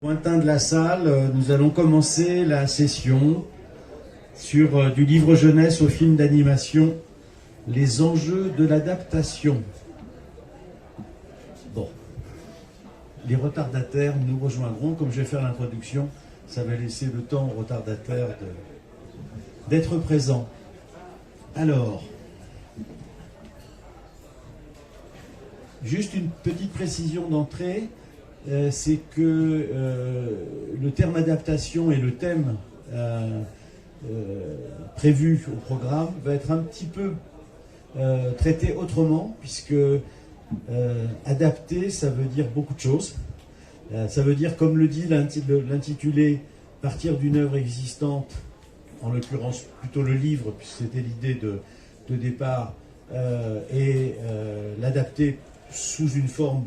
Lointain de la salle, nous allons commencer la session sur du livre jeunesse au film d'animation, les enjeux de l'adaptation. Bon, les retardataires nous rejoindront. Comme je vais faire l'introduction, ça va laisser le temps aux retardataires d'être présents. Alors, juste une petite précision d'entrée. C'est que le terme adaptation et le thème prévu au programme va être un petit peu traité autrement, puisque adapter, ça veut dire beaucoup de choses. Ça veut dire, comme le dit l'intitulé, partir d'une œuvre existante, en l'occurrence plutôt le livre, puisque c'était l'idée de départ, et l'adapter sous une forme,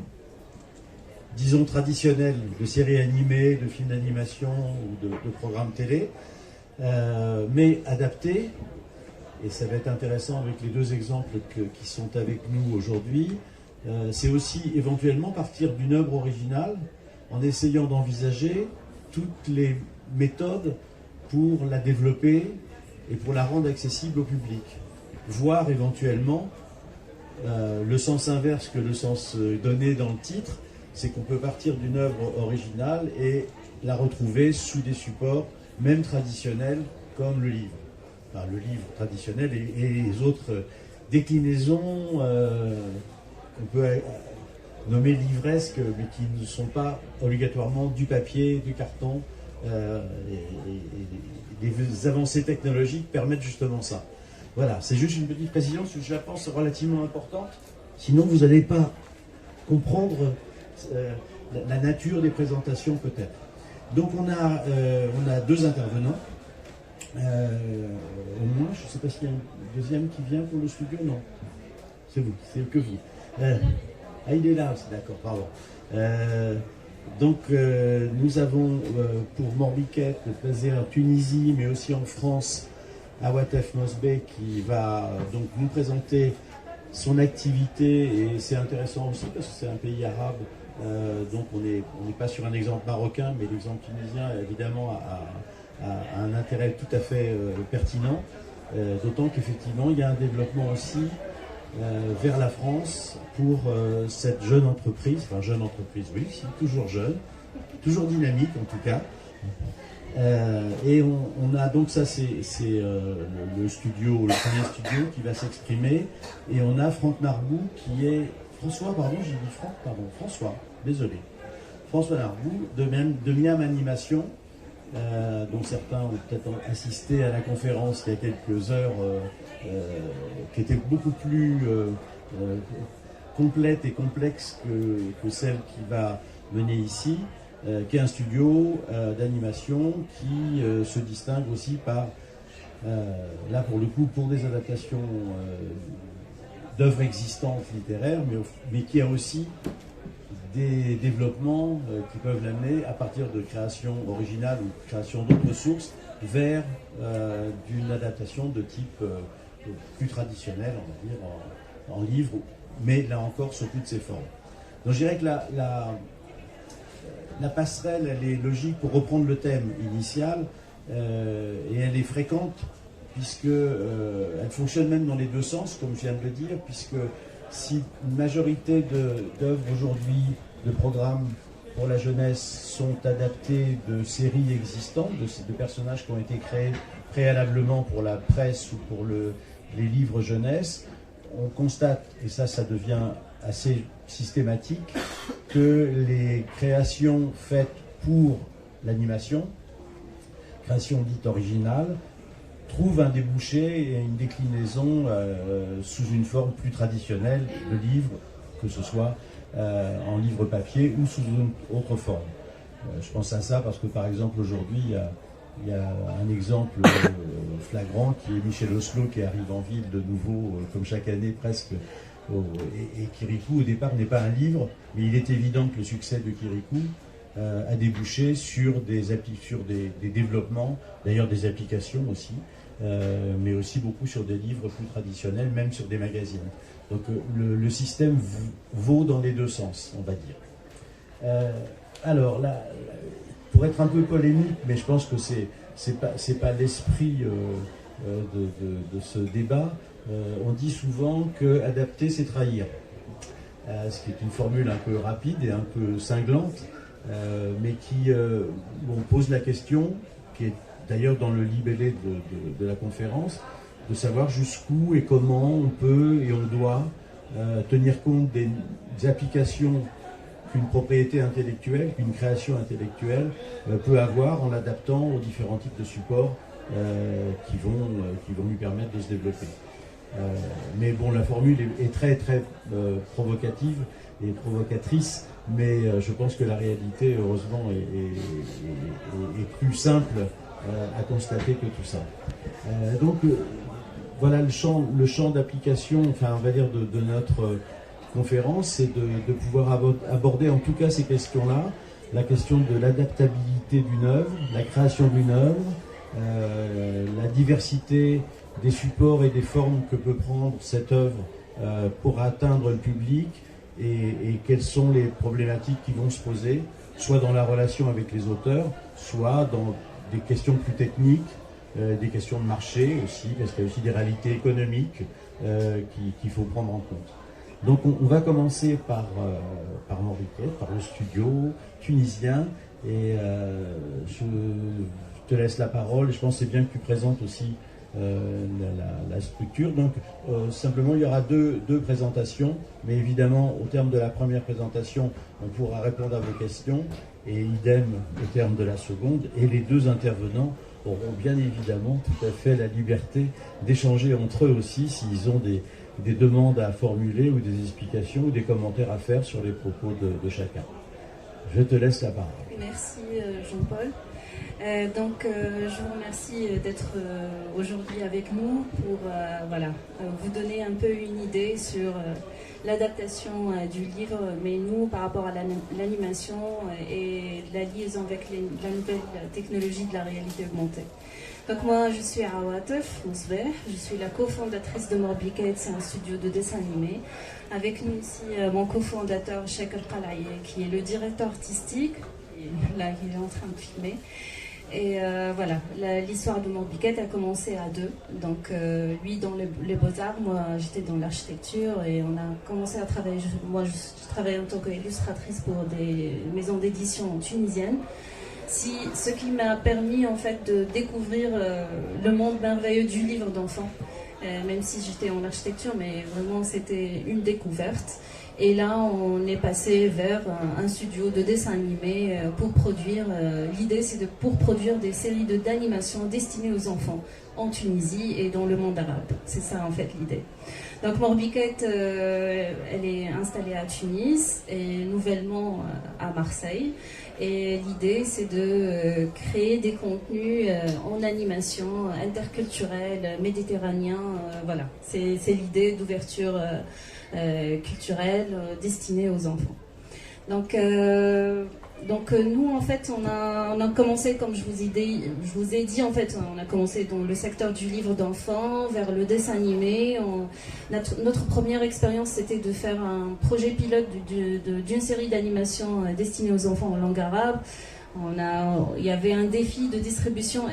disons, traditionnel, de séries animées, de films d'animation ou de programmes télé, mais adapté, et ça va être intéressant avec les deux exemples qui sont avec nous aujourd'hui, c'est aussi éventuellement partir d'une œuvre originale en essayant d'envisager toutes les méthodes pour la développer et pour la rendre accessible au public, voire éventuellement le sens inverse que le sens donné dans le titre, c'est qu'on peut partir d'une œuvre originale et la retrouver sous des supports, même traditionnels, comme le livre. Enfin, le livre traditionnel et les autres déclinaisons qu'on peut nommer livresques, mais qui ne sont pas obligatoirement du papier, du carton. Les avancées technologiques permettent justement ça. Voilà, c'est juste une petite précision, parce que je la pense relativement importante. Sinon, vous n'allez pas comprendre la nature des présentations peut-être. Donc on a deux intervenants, au moins, je ne sais pas s'il y a un deuxième qui vient pour le studio, non. C'est vous, c'est que vous. Ah, il est là aussi, d'accord, pardon. Donc nous avons pour Morbiquette, basé en Tunisie, mais aussi en France, Awatef Mosbeh, qui va donc nous présenter son activité, et c'est intéressant aussi parce que c'est un pays arabe, donc on n'est pas sur un exemple marocain, mais l'exemple tunisien évidemment a un intérêt tout à fait pertinent, d'autant qu'effectivement il y a un développement aussi vers la France pour cette jeune entreprise, enfin jeune entreprise, oui, toujours jeune, toujours dynamique en tout cas. Et on a donc ça, c'est le studio, le premier studio qui va s'exprimer, et on a Franck Narbou qui est François, pardon, j'ai dit Franck, pardon, François, désolé, François Narbou de Miam Animation, dont certains ont peut-être assisté à la conférence il y a quelques heures, qui était beaucoup plus complète et complexe que celle qui va mener ici. Qui est un studio d'animation qui se distingue aussi par, là pour le coup, pour des adaptations d'œuvres existantes littéraires, mais qui a aussi des développements qui peuvent l'amener à partir de créations originales ou créations d'autres sources vers d'une adaptation de type plus traditionnel, on va dire, en livre, mais là encore sous toutes ses formes. Donc je dirais que la passerelle, elle est logique pour reprendre le thème initial, et elle est fréquente, puisque elle fonctionne même dans les deux sens, comme je viens de le dire, puisque si une majorité d'œuvres aujourd'hui, de programmes pour la jeunesse, sont adaptés de séries existantes, de personnages qui ont été créés préalablement pour la presse ou pour les livres jeunesse, on constate, et ça devient assez systématique, que les créations faites pour l'animation, créations dites originales, trouvent un débouché et une déclinaison sous une forme plus traditionnelle de livre, que ce soit en livre papier ou sous une autre forme. Je pense à ça parce que par exemple aujourd'hui il y a un exemple flagrant qui est Michel Oslo qui arrive en ville de nouveau, comme chaque année presque. Et Kirikou, au départ, n'est pas un livre, mais il est évident que le succès de Kirikou a débouché sur des développements, d'ailleurs des applications aussi, mais aussi beaucoup sur des livres plus traditionnels, même sur des magazines. Donc le système vaut dans les deux sens, on va dire. Alors, pour être un peu polémique, mais je pense que c'est pas l'esprit de ce débat, on dit souvent que adapter, c'est trahir. Ce qui est une formule un peu rapide et un peu cinglante, mais qui pose la question, qui est d'ailleurs dans le libellé de la conférence, de savoir jusqu'où et comment on peut et on doit tenir compte des applications qu'une propriété intellectuelle, qu'une création intellectuelle peut avoir en l'adaptant aux différents types de supports qui vont lui permettre de se développer. Mais bon, la formule est très très provocative et provocatrice, mais je pense que la réalité, heureusement, est plus simple à constater que tout ça. Donc voilà le champ d'application, enfin on va dire de notre conférence, c'est de pouvoir aborder en tout cas ces questions-là, la question de l'adaptabilité d'une œuvre, la création d'une œuvre, la diversité des supports et des formes que peut prendre cette œuvre pour atteindre le public et quelles sont les problématiques qui vont se poser, soit dans la relation avec les auteurs, soit dans des questions plus techniques, des questions de marché aussi, parce qu'il y a aussi des réalités économiques qu'il faut prendre en compte. Donc on va commencer par Morbiquette, par le studio tunisien, et je te laisse la parole. Je pense que c'est bien que tu présentes aussi la structure. Donc simplement il y aura deux présentations, mais évidemment au terme de la première présentation on pourra répondre à vos questions, et idem au terme de la seconde, et les deux intervenants auront bien évidemment tout à fait la liberté d'échanger entre eux aussi s'ils ont des demandes à formuler ou des explications ou des commentaires à faire sur les propos de chacun. Je te laisse la parole. Merci Jean-Paul. Je vous remercie d'être aujourd'hui avec nous pour vous donner un peu une idée sur l'adaptation du livre, mais nous par rapport à l'animation et la liaison avec la nouvelle technologie de la réalité augmentée. Donc moi je suis Awatif Mousbeh, je suis la cofondatrice de Morbiquette, c'est un studio de dessin animé. Avec nous ici mon cofondateur Sheikh Al-Qalaye, qui est le directeur artistique, là il est en train de filmer. Et voilà, l'histoire de Morbiquette a commencé à deux. Donc lui dans les beaux-arts, moi j'étais dans l'architecture, et on a commencé à travailler. Moi je travaille en tant qu'illustratrice pour des maisons d'édition tunisiennes. Ce qui m'a permis en fait de découvrir le monde merveilleux du livre d'enfant, même si j'étais en architecture, mais vraiment c'était une découverte. Et là on est passé vers un studio de dessin animé pour produire, l'idée c'est pour produire des séries d'animation destinées aux enfants en Tunisie et dans le monde arabe. C'est ça en fait l'idée. Donc Morbiquette, elle est installée à Tunis et nouvellement à Marseille. Et l'idée, c'est de créer des contenus en animation interculturelle, méditerranéen. Voilà, c'est l'idée d'ouverture culturelle destinée aux enfants. Donc nous, en fait, on a commencé, comme je vous ai dit, en fait, on a commencé dans le secteur du livre d'enfants, vers le dessin animé. Notre première expérience, c'était de faire un projet pilote d'une série d'animation destinée aux enfants en langue arabe. Il y avait un défi de distribution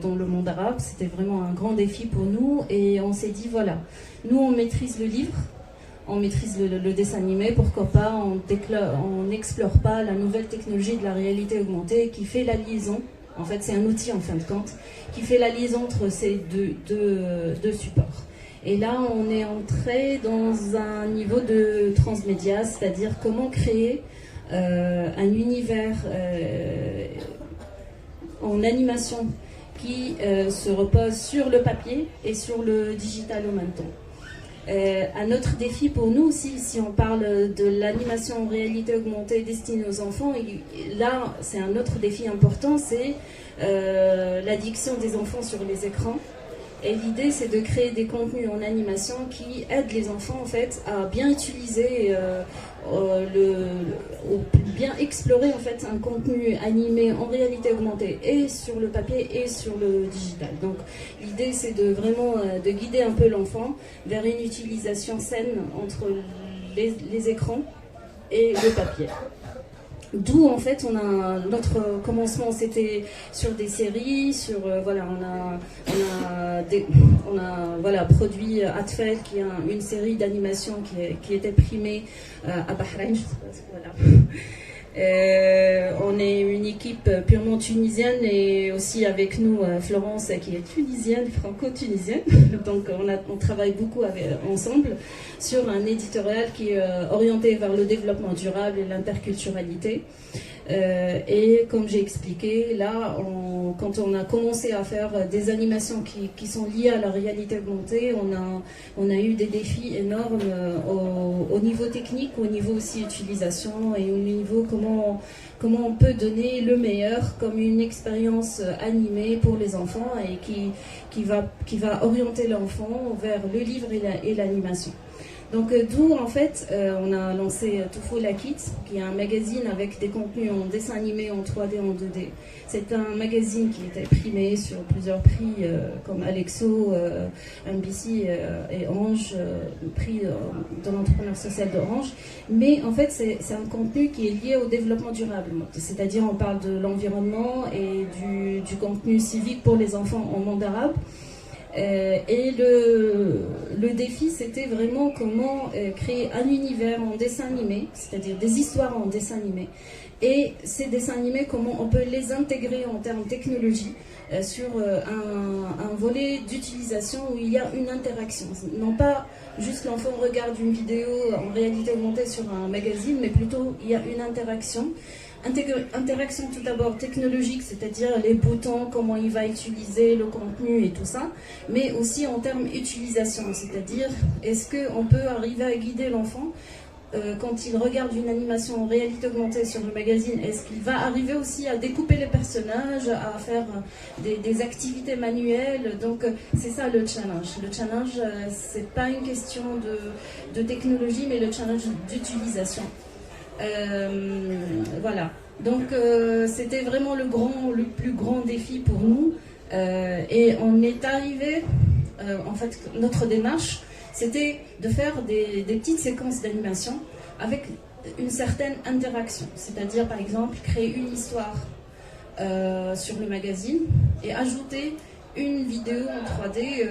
dans le monde arabe, c'était vraiment un grand défi pour nous, et on s'est dit, voilà, nous on maîtrise le livre, on maîtrise le dessin animé, pourquoi pas on n'explore pas la nouvelle technologie de la réalité augmentée qui fait la liaison, en fait c'est un outil en fin de compte, qui fait la liaison entre ces deux supports. Et là on est entré dans un niveau de transmédia, c'est-à-dire comment créer un univers en animation qui se repose sur le papier et sur le digital en même temps. Un autre défi pour nous aussi, si on parle de l'animation en réalité augmentée destinée aux enfants, et là c'est un autre défi important, c'est l'addiction des enfants sur les écrans. Et l'idée c'est de créer des contenus en animation qui aident les enfants en fait à bien utiliser, bien explorer en fait un contenu animé en réalité augmentée et sur le papier et sur le digital. Donc l'idée c'est de vraiment de guider un peu l'enfant vers une utilisation saine entre les écrans et le papier. D'où en fait notre commencement c'était sur des séries, sur voilà on a voilà produit Atfel qui est une série d'animation qui était primée à Bahreïn, je sais pas, voilà. On est une équipe purement tunisienne et aussi avec nous Florence qui est tunisienne, franco-tunisienne. Donc on travaille beaucoup ensemble sur un éditorial qui est orienté vers le développement durable et l'interculturalité. Et comme j'ai expliqué, là, quand on a commencé à faire des animations qui sont liées à la réalité augmentée, on a eu des défis énormes au niveau technique, au niveau aussi utilisation et au niveau comment on peut donner le meilleur comme une expérience animée pour les enfants et qui va orienter l'enfant vers le livre et l'animation. Donc d'où en fait on a lancé Toufoula Kids, qui est un magazine avec des contenus en dessin animé, en 3D, en 2D. C'est un magazine qui était primé sur plusieurs prix comme Alexo, MBC et Orange, prix de l'entrepreneur social d'Orange. Mais en fait c'est un contenu qui est lié au développement durable. C'est-à-dire on parle de l'environnement et du contenu civique pour les enfants en monde arabe. Et le défi, c'était vraiment comment créer un univers en dessin animé, c'est-à-dire des histoires en dessin animé. Et ces dessins animés, comment on peut les intégrer en termes de technologie sur un volet d'utilisation où il y a une interaction. Non pas juste l'enfant regarde une vidéo en réalité augmentée sur un magazine, mais plutôt il y a une interaction. Interaction tout d'abord technologique, c'est-à-dire les boutons, comment il va utiliser le contenu et tout ça, mais aussi en termes d'utilisation, c'est-à-dire est-ce qu'on peut arriver à guider l'enfant quand il regarde une animation en réalité augmentée sur le magazine, est-ce qu'il va arriver aussi à découper les personnages, à faire des activités manuelles? Donc c'est ça le challenge. Le challenge, c'est pas une question de technologie, mais le challenge d'utilisation. Voilà. Donc c'était vraiment le plus grand défi pour nous. Et on est arrivé, en fait, notre démarche, c'était de faire des petites séquences d'animation avec une certaine interaction. C'est-à-dire, par exemple, créer une histoire sur le magazine et ajouter une vidéo en 3D,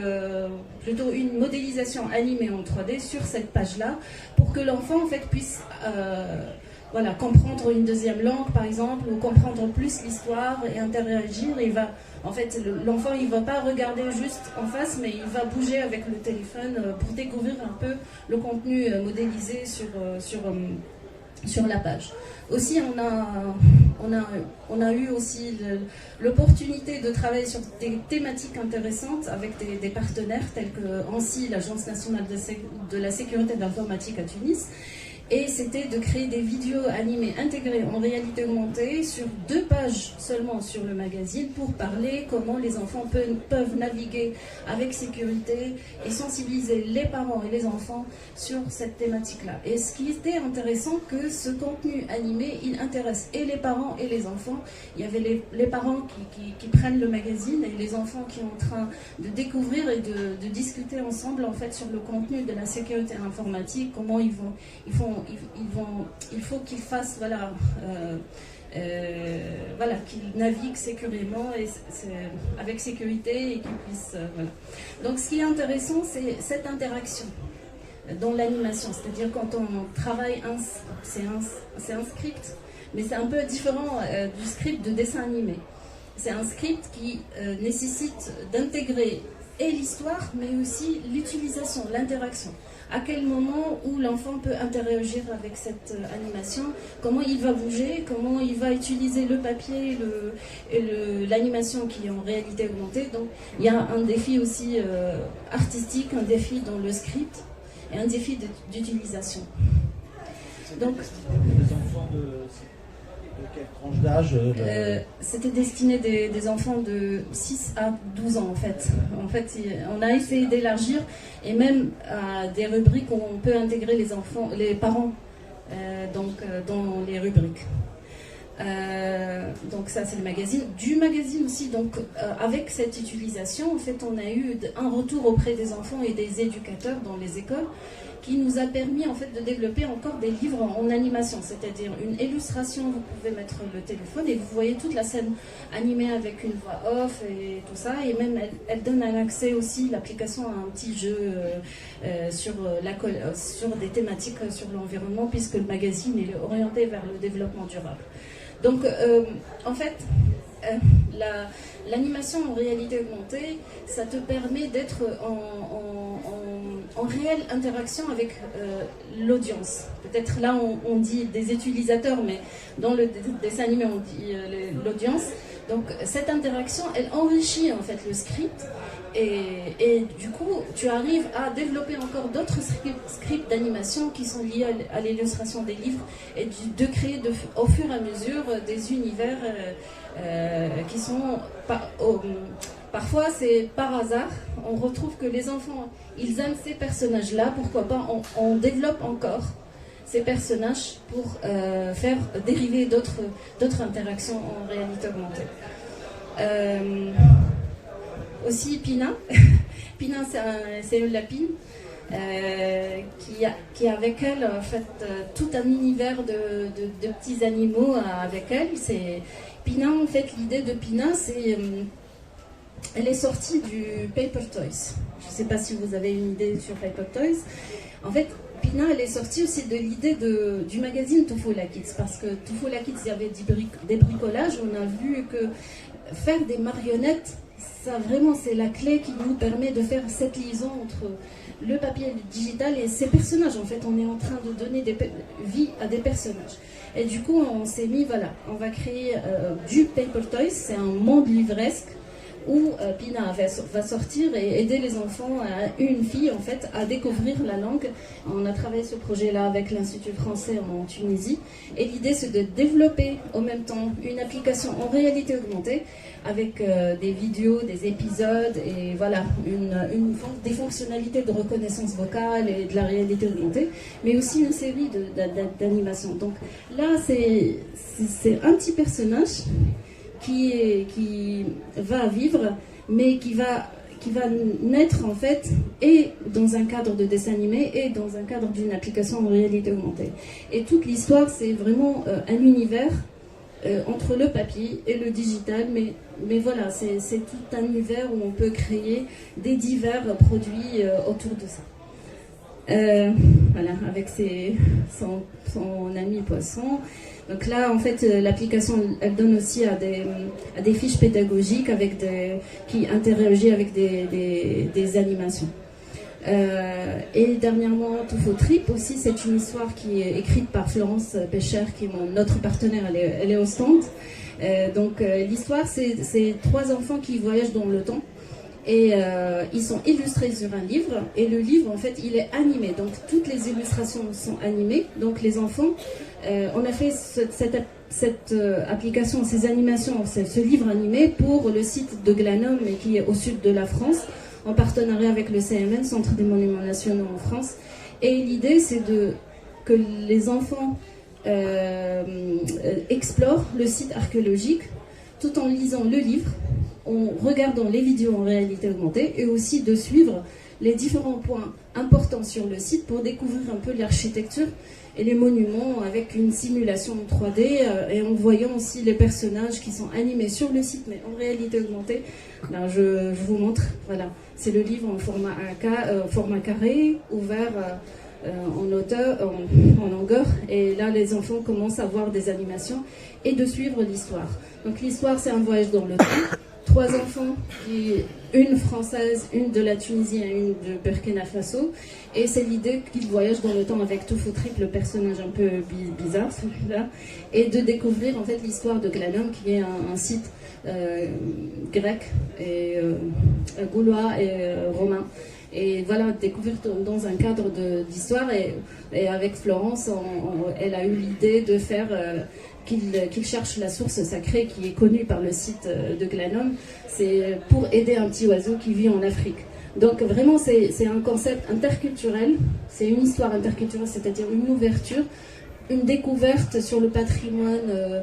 plutôt une modélisation animée en 3D sur cette page-là, pour que l'enfant en fait puisse voilà, comprendre une deuxième langue par exemple, ou comprendre plus l'histoire et interagir. En fait, l'enfant il va pas regarder juste en face, mais il va bouger avec le téléphone pour découvrir un peu le contenu modélisé sur la page. Aussi, on a eu aussi l'opportunité de travailler sur des thématiques intéressantes avec des partenaires tels que ANSSI, l'Agence nationale de la sécurité de l'informatique à Tunis. Et c'était de créer des vidéos animées intégrées en réalité augmentée sur 2 pages seulement sur le magazine pour parler comment les enfants peuvent naviguer avec sécurité et sensibiliser les parents et les enfants sur cette thématique-là. Et ce qui était intéressant, que ce contenu animé, il intéresse et les parents et les enfants. Il y avait les parents qui prennent le magazine et les enfants qui sont en train de découvrir et de discuter ensemble en fait sur le contenu de la sécurité informatique, comment il faut qu'ils fassent voilà, qu'ils naviguent sécurisement et avec sécurité et qu'ils puissent voilà. Donc ce qui est intéressant, c'est cette interaction dans l'animation, c'est-à-dire quand on travaille c'est un script, mais c'est un peu différent du script de dessin animé. C'est un script qui nécessite d'intégrer et l'histoire, mais aussi l'utilisation, l'interaction. À quel moment où l'enfant peut interagir avec cette animation, comment il va bouger, comment il va utiliser le papier et l'animation qui est en réalité augmentée. Donc il y a un défi aussi artistique, un défi dans le script et un défi d'utilisation. Donc, les enfants de quelle tranche d'âge c'était destiné des enfants de 6 à 12 ans en fait. En fait, on a essayé d'élargir et même à des rubriques où on peut intégrer les parents dans les rubriques. Donc ça c'est le magazine. Du magazine aussi, donc avec cette utilisation, en fait on a eu un retour auprès des enfants et des éducateurs dans les écoles qui nous a permis en fait de développer encore des livres en animation, c'est-à-dire une illustration, vous pouvez mettre le téléphone et vous voyez toute la scène animée avec une voix off et tout ça, et même elle donne un accès aussi, l'application, à un petit jeu sur des thématiques sur l'environnement, puisque le magazine est orienté vers le développement durable. Donc en fait, l'animation en réalité augmentée, ça te permet d'être en réelle interaction avec l'audience. Peut-être là on dit des utilisateurs, mais dans le dessin animé on dit l'audience. Donc cette interaction, elle enrichit en fait le script, et du coup tu arrives à développer encore d'autres scripts d'animation qui sont liés à l'illustration des livres, et de créer au fur et à mesure des univers qui sont parfois c'est par hasard, on retrouve que les enfants ils aiment ces personnages là, pourquoi pas on développe encore ces personnages pour faire dériver d'autres interactions en réalité augmentée. Aussi Pina. Pina, c'est une lapine qui a avec elle en fait tout un univers de petits animaux avec elle. Pina, en fait, l'idée de Pina, c'est elle est sortie du Paper Toys. Je ne sais pas si vous avez une idée sur Paper Toys. En fait, Pina, elle est sortie aussi de l'idée du magazine Tufola Kids, parce que Tufola Kids, il y avait des bricolages. On a vu que faire des marionnettes, ça vraiment c'est la clé qui nous permet de faire cette liaison entre le papier et le digital et ces personnages. En fait, on est en train de donner vie à des personnages. Et du coup, on s'est mis, voilà, on va créer du Paper Toys, c'est un monde livresque où Pina va sortir et aider les enfants, une fille en fait, à découvrir la langue. On a travaillé ce projet-là avec l'Institut français en Tunisie, et l'idée c'est de développer en même temps une application en réalité augmentée avec des vidéos, des épisodes et voilà, des fonctionnalités de reconnaissance vocale et de la réalité augmentée, mais aussi une série d'animations. Donc là c'est un petit personnage qui va vivre, mais qui va naître en fait, et dans un cadre de dessin animé, et dans un cadre d'une application en réalité augmentée. Et toute l'histoire, c'est vraiment un univers entre le papier et le digital, mais voilà, c'est tout un univers où on peut créer des divers produits autour de ça. Voilà, avec son ami poisson. Donc là, en fait, l'application, elle donne aussi à des fiches pédagogiques qui interagissent avec des animations. Et dernièrement, Tufo Trip aussi, c'est une histoire qui est écrite par Florence Pécher, qui est notre partenaire, elle est au stand. Donc l'histoire, c'est 3 enfants qui voyagent dans le temps. Et ils sont illustrés sur un livre, et le livre en fait il est animé, donc toutes les illustrations sont animées. Donc les enfants, on a fait cette application, ces animations, ce livre animé pour le site de Glanum, qui est au sud de la France, en partenariat avec le CMN, Centre des Monuments Nationaux en France. Et l'idée c'est que les enfants explorent le site archéologique tout en lisant le livre, en regardant les vidéos en réalité augmentée, et aussi de suivre les différents points importants sur le site pour découvrir un peu l'architecture et les monuments avec une simulation 3D et en voyant aussi les personnages qui sont animés sur le site mais en réalité augmentée. Là, je vous montre, voilà, c'est le livre en format carré, ouvert en longueur, et là les enfants commencent à voir des animations et de suivre l'histoire. Donc l'histoire, c'est un voyage dans le temps. 3 enfants, une française, une de la Tunisie et une de Burkina Faso. Et c'est l'idée qu'ils voyagent dans le temps avec Tufo Trip, le personnage un peu bizarre celui-là, et de découvrir en fait l'histoire de Glanum, qui est un site grec et gaulois et romain. Et voilà, découvrir dans un cadre d'histoire. Et avec Florence, elle a eu l'idée de faire qu'il cherche la source sacrée qui est connue par le site de Glanum. C'est pour aider un petit oiseau qui vit en Afrique. Donc vraiment, c'est un concept interculturel, c'est une histoire interculturelle, c'est-à-dire une ouverture, une découverte sur le patrimoine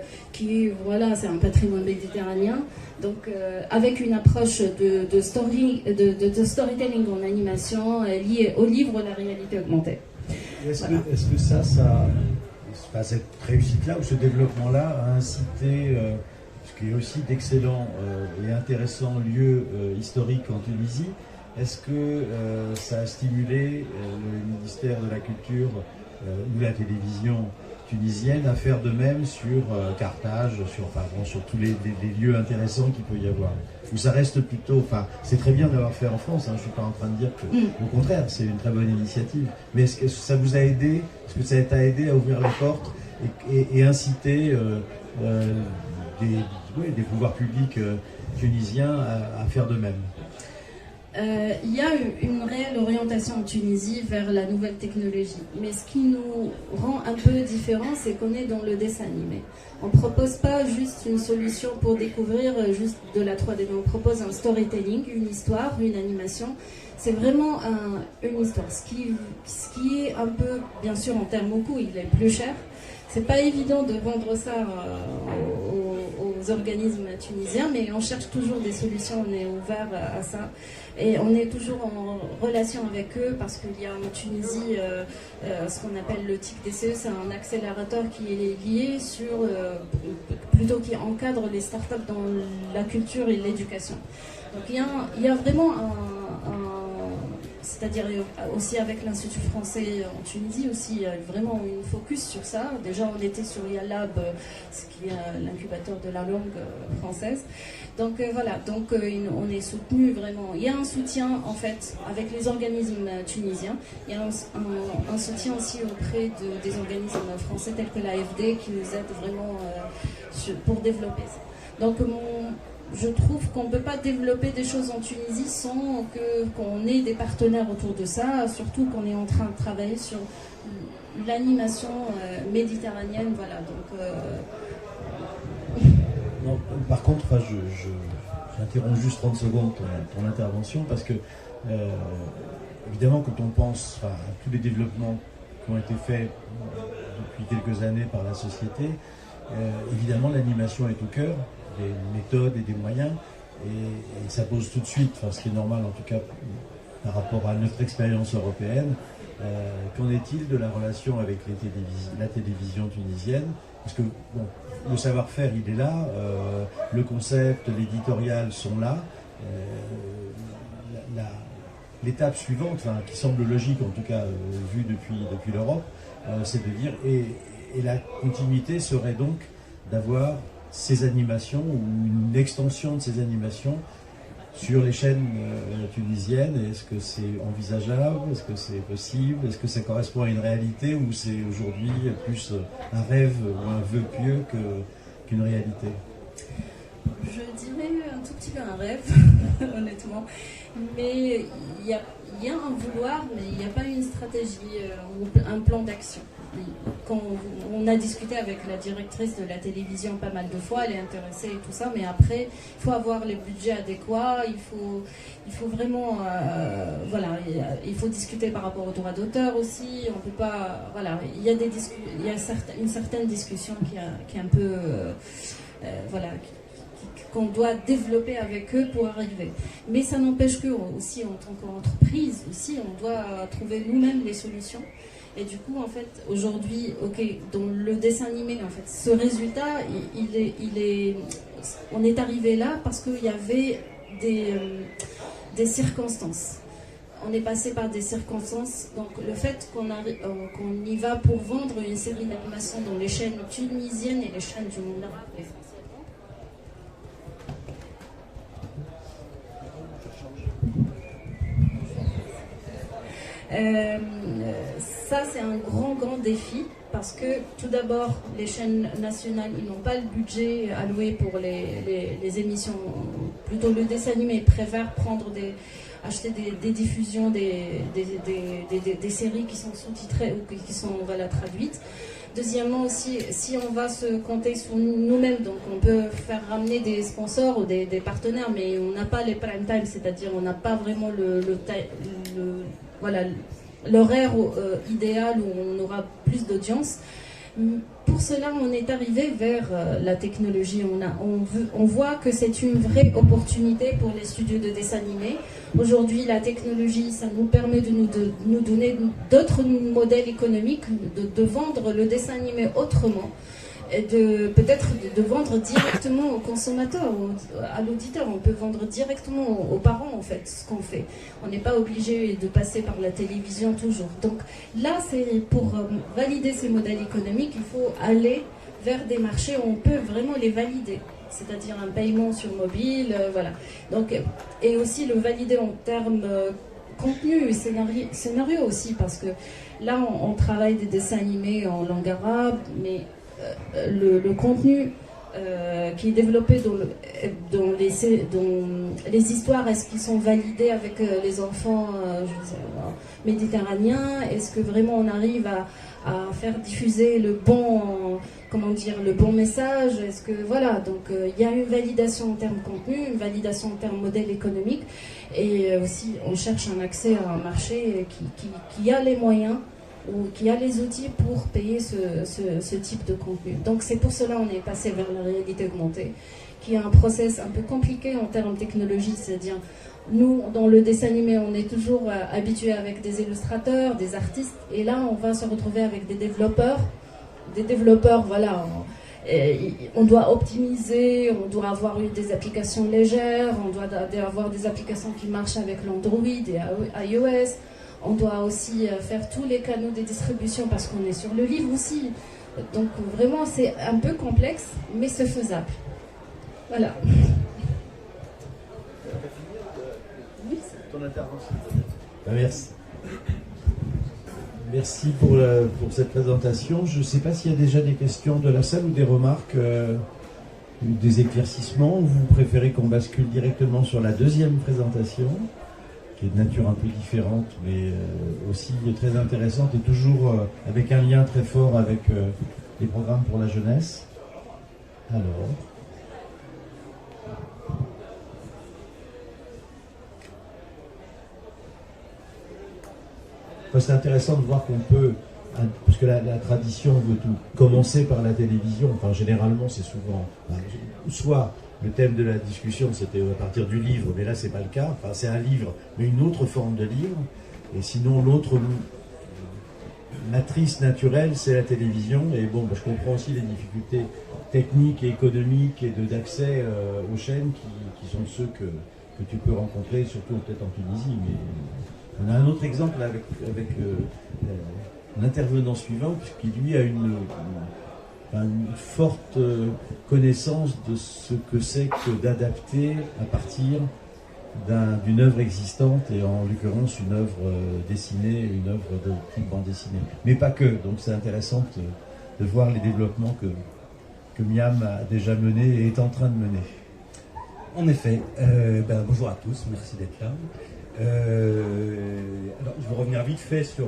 voilà, c'est un patrimoine méditerranéen. Donc avec une approche de storytelling en animation liée au livre La réalité augmentée. Est-ce Voilà. que cette réussite-là ou ce développement-là a incité, ce qui est aussi d'excellents et intéressants lieux historiques en Tunisie, est-ce que ça a stimulé le ministère de la Culture ou la télévision tunisienne à faire de même sur Carthage, sur tous les lieux intéressants qu'il peut y avoir? Ou ça reste plutôt, c'est très bien d'avoir fait en France, hein, je ne suis pas en train de dire que, au contraire, c'est une très bonne initiative, mais est-ce que ça vous a aidé, est-ce que ça t'a aidé à ouvrir les portes et inciter des pouvoirs publics tunisiens à faire de même? Il y a une réelle orientation en Tunisie vers la nouvelle technologie. Mais ce qui nous rend un peu différents, c'est qu'on est dans le dessin animé. On ne propose pas juste une solution pour découvrir juste de la 3D, mais on propose un storytelling, une histoire, une animation. C'est vraiment une histoire. Ce qui est un peu, bien sûr, en termes au coût, il est plus cher. C'est pas évident de vendre ça aux organismes tunisiens, mais on cherche toujours des solutions, on est ouvert à ça. Et on est toujours en relation avec eux parce qu'il y a en Tunisie ce qu'on appelle le TIC DCE, c'est un accélérateur qui est lié plutôt qui encadre les startups dans la culture et l'éducation. Donc il y a vraiment c'est-à-dire aussi avec l'Institut français en Tunisie aussi vraiment une focus sur ça. Déjà on était sur IALab, ce qui est l'incubateur de la langue française. Donc voilà, on est soutenu vraiment. Il y a un soutien en fait avec les organismes tunisiens. Il y a un soutien aussi auprès des organismes français tels que l'AFD qui nous aident vraiment pour développer ça. Donc je trouve qu'on ne peut pas développer des choses en Tunisie sans qu'on ait des partenaires autour de ça, surtout qu'on est en train de travailler sur l'animation méditerranéenne. Voilà, Non, par contre, j'interromps juste 30 secondes ton intervention parce que, évidemment, quand on pense à tous les développements qui ont été faits depuis quelques années par la société, évidemment, l'animation est au cœur des méthodes et des moyens, et ça pose tout de suite, ce qui est normal en tout cas par rapport à notre expérience européenne. Qu'en est-il de la relation avec la télévision tunisienne? Parce que le savoir-faire il est là, le concept, l'éditorial sont là. L'étape suivante, qui semble logique en tout cas vue depuis l'Europe, c'est de dire, et la continuité serait donc d'avoir ces animations ou une extension de ces animations sur les chaînes tunisiennes. Est-ce que c'est envisageable? Est-ce que c'est possible? Est-ce que ça correspond à une réalité ou c'est aujourd'hui plus un rêve ou un vœu pieux qu'une réalité? Je dirais un tout petit peu un rêve, honnêtement. Mais il y a un vouloir, mais il n'y a pas une stratégie ou un plan d'action. Quand on a discuté avec la directrice de la télévision pas mal de fois, elle est intéressée et tout ça, mais après, il faut avoir les budgets adéquats, il faut vraiment, il faut discuter par rapport aux droits d'auteur aussi, on peut pas, il y a une certaine discussion qui est un peu, qu'on doit développer avec eux pour arriver. Mais ça n'empêche que aussi en tant qu'entreprise, aussi, on doit trouver nous-mêmes les solutions. Et du coup, en fait, aujourd'hui, dans le dessin animé, en fait, ce résultat, on est arrivé là parce qu'il y avait des circonstances. On est passé par des circonstances. Donc, le fait qu'on y va pour vendre une série d'animation dans les chaînes tunisiennes et les chaînes du monde arabe, ça c'est un grand défi parce que tout d'abord les chaînes nationales ils n'ont pas le budget alloué pour les émissions, plutôt le dessin animé, ils préfèrent acheter des diffusions des séries qui sont sous-titrées ou qui sont traduites. Deuxièmement aussi, si on va se compter sur nous-mêmes, donc on peut faire ramener des sponsors ou des partenaires, mais on n'a pas les prime time, c'est-à-dire on n'a pas vraiment l'horaire idéal où on aura plus d'audience. Pour cela, on est arrivé vers la technologie. On voit que c'est une vraie opportunité pour les studios de dessin animé. Aujourd'hui, la technologie, ça nous permet de nous donner d'autres modèles économiques, de vendre le dessin animé autrement. Et peut-être de vendre directement au consommateur, à l'auditeur. On peut vendre directement aux parents, en fait, ce qu'on fait. On n'est pas obligé de passer par la télévision toujours. Donc là, c'est pour valider ces modèles économiques, il faut aller vers des marchés où on peut vraiment les valider. C'est-à-dire un paiement sur mobile, voilà. Donc, et aussi le valider en termes contenu et scénario aussi, parce que là, on travaille des dessins animés en langue arabe, mais le contenu qui est développé dans les histoires, est-ce qu'ils sont validés avec les enfants méditerranéens? Est-ce que vraiment on arrive à faire diffuser le bon message? Est-ce que voilà, donc il y a une validation en termes contenu, une validation en termes modèle économique, et aussi on cherche un accès à un marché qui a les moyens ou qui a les outils pour payer ce type de contenu. Donc c'est pour cela qu'on est passé vers la réalité augmentée, qui est un process un peu compliqué en termes technologiques, c'est-à-dire nous, dans le dessin animé, on est toujours habitué avec des illustrateurs, des artistes, et là on va se retrouver avec des développeurs, voilà. On doit optimiser, on doit avoir des applications légères, on doit avoir des applications qui marchent avec l'Android et iOS. On doit aussi faire tous les canaux de distribution parce qu'on est sur le livre aussi. Donc vraiment, c'est un peu complexe, mais c'est faisable. Voilà. Oui, c'est ton intervention. Merci. Merci pour cette présentation. Je ne sais pas s'il y a déjà des questions de la salle ou des remarques, ou des éclaircissements. Vous préférez qu'on bascule directement sur la deuxième présentation, qui est de nature un peu différente, mais aussi très intéressante et toujours avec un lien très fort avec les programmes pour la jeunesse. Alors... c'est intéressant de voir qu'on peut, parce que la tradition veut tout, commencer par la télévision. Enfin, généralement, c'est souvent, soit le thème de la discussion, c'était à partir du livre, mais là, c'est pas le cas. Enfin, c'est un livre, mais une autre forme de livre. Et sinon, l'autre matrice naturelle, c'est la télévision. Et bon, je comprends aussi les difficultés techniques et économiques et d'accès aux chaînes qui sont ceux que tu peux rencontrer, surtout peut-être en Tunisie. Mais on a un autre exemple avec l'intervenant suivant, qui lui a une forte connaissance de ce que c'est que d'adapter à partir d'une œuvre existante, et en l'occurrence une œuvre dessinée, une œuvre de type bande dessinée. Mais pas que, donc c'est intéressant de voir les développements que Miam a déjà menés et est en train de mener. En effet, bonjour à tous, merci d'être là. Alors, je vais revenir vite fait sur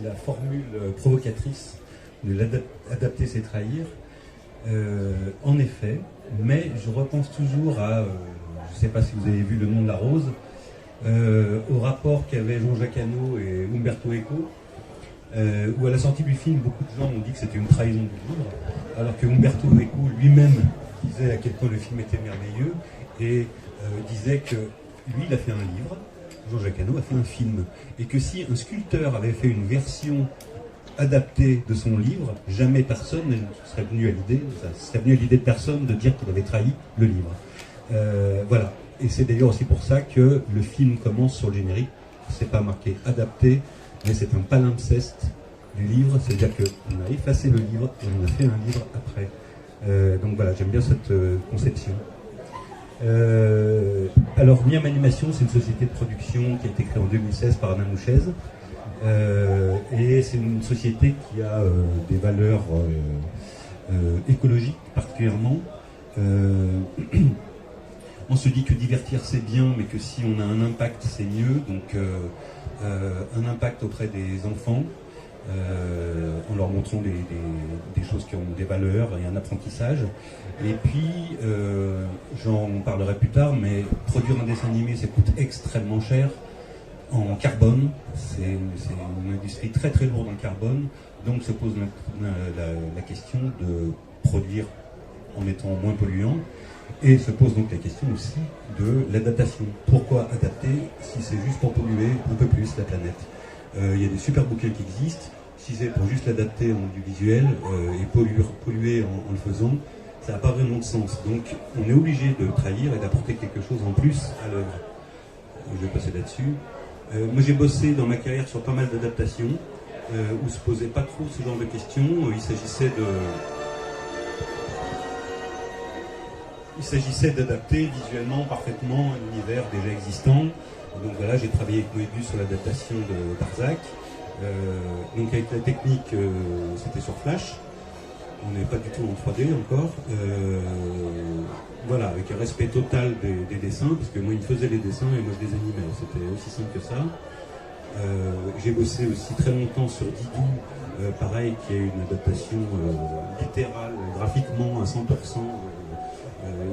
la formule provocatrice de l'adapter, c'est trahir. En effet, mais je repense toujours à, je ne sais pas si vous avez vu Le Nom de la Rose, au rapport qu'avaient Jean-Jacques Hano et Umberto Eco, où à la sortie du film, beaucoup de gens ont dit que c'était une trahison du livre, alors que Umberto Eco lui-même disait à quel point le film était merveilleux, et disait que lui, il a fait un livre, Jean-Jacques Hano a fait un film, et que si un sculpteur avait fait une version adaptée de son livre, jamais personne ne serait venu à l'idée, ça serait venu à l'idée de personne de dire qu'il avait trahi le livre. Voilà, et c'est d'ailleurs aussi pour ça que le film commence sur le générique, c'est pas marqué adapté, mais c'est un palimpseste du livre, c'est-à-dire qu'on a effacé le livre et on a fait un livre après. Donc voilà, j'aime bien cette conception. Alors, Miam Animation, c'est une société de production qui a été créée en 2016 par Anna Mouchez. Et c'est une société qui a des valeurs écologiques particulièrement. On se dit que divertir c'est bien, mais que si on a un impact c'est mieux. Donc un impact auprès des enfants, en leur montrant des choses qui ont des valeurs et un apprentissage. Et puis, j'en parlerai plus tard, mais produire un dessin animé, ça coûte extrêmement cher. en carbone. C'est une industrie très très lourde en carbone, donc se pose la question de produire en étant moins polluant, et se pose donc la question aussi de l'adaptation. Pourquoi adapter si c'est juste pour polluer un peu plus la planète? Il y a des super bouquins qui existent. Si c'est pour juste l'adapter en audiovisuel et polluer en le faisant, ça n'a pas vraiment de sens. Donc on est obligé de trahir et d'apporter quelque chose en plus à l'œuvre. Je vais passer là-dessus. Moi j'ai bossé dans ma carrière sur pas mal d'adaptations où se posait pas trop ce genre de questions. Il s'agissait d'adapter visuellement parfaitement un univers déjà existant. Donc voilà, j'ai travaillé avec Moebius sur l'adaptation de Darzac. Donc avec la technique, c'était sur Flash. On n'est pas du tout en 3D encore. Voilà, avec un respect total des dessins, parce que moi il faisait les dessins et moi je les animais. C'était aussi simple que ça. J'ai bossé aussi très longtemps sur Didou, pareil, qui est une adaptation littérale, graphiquement à 100%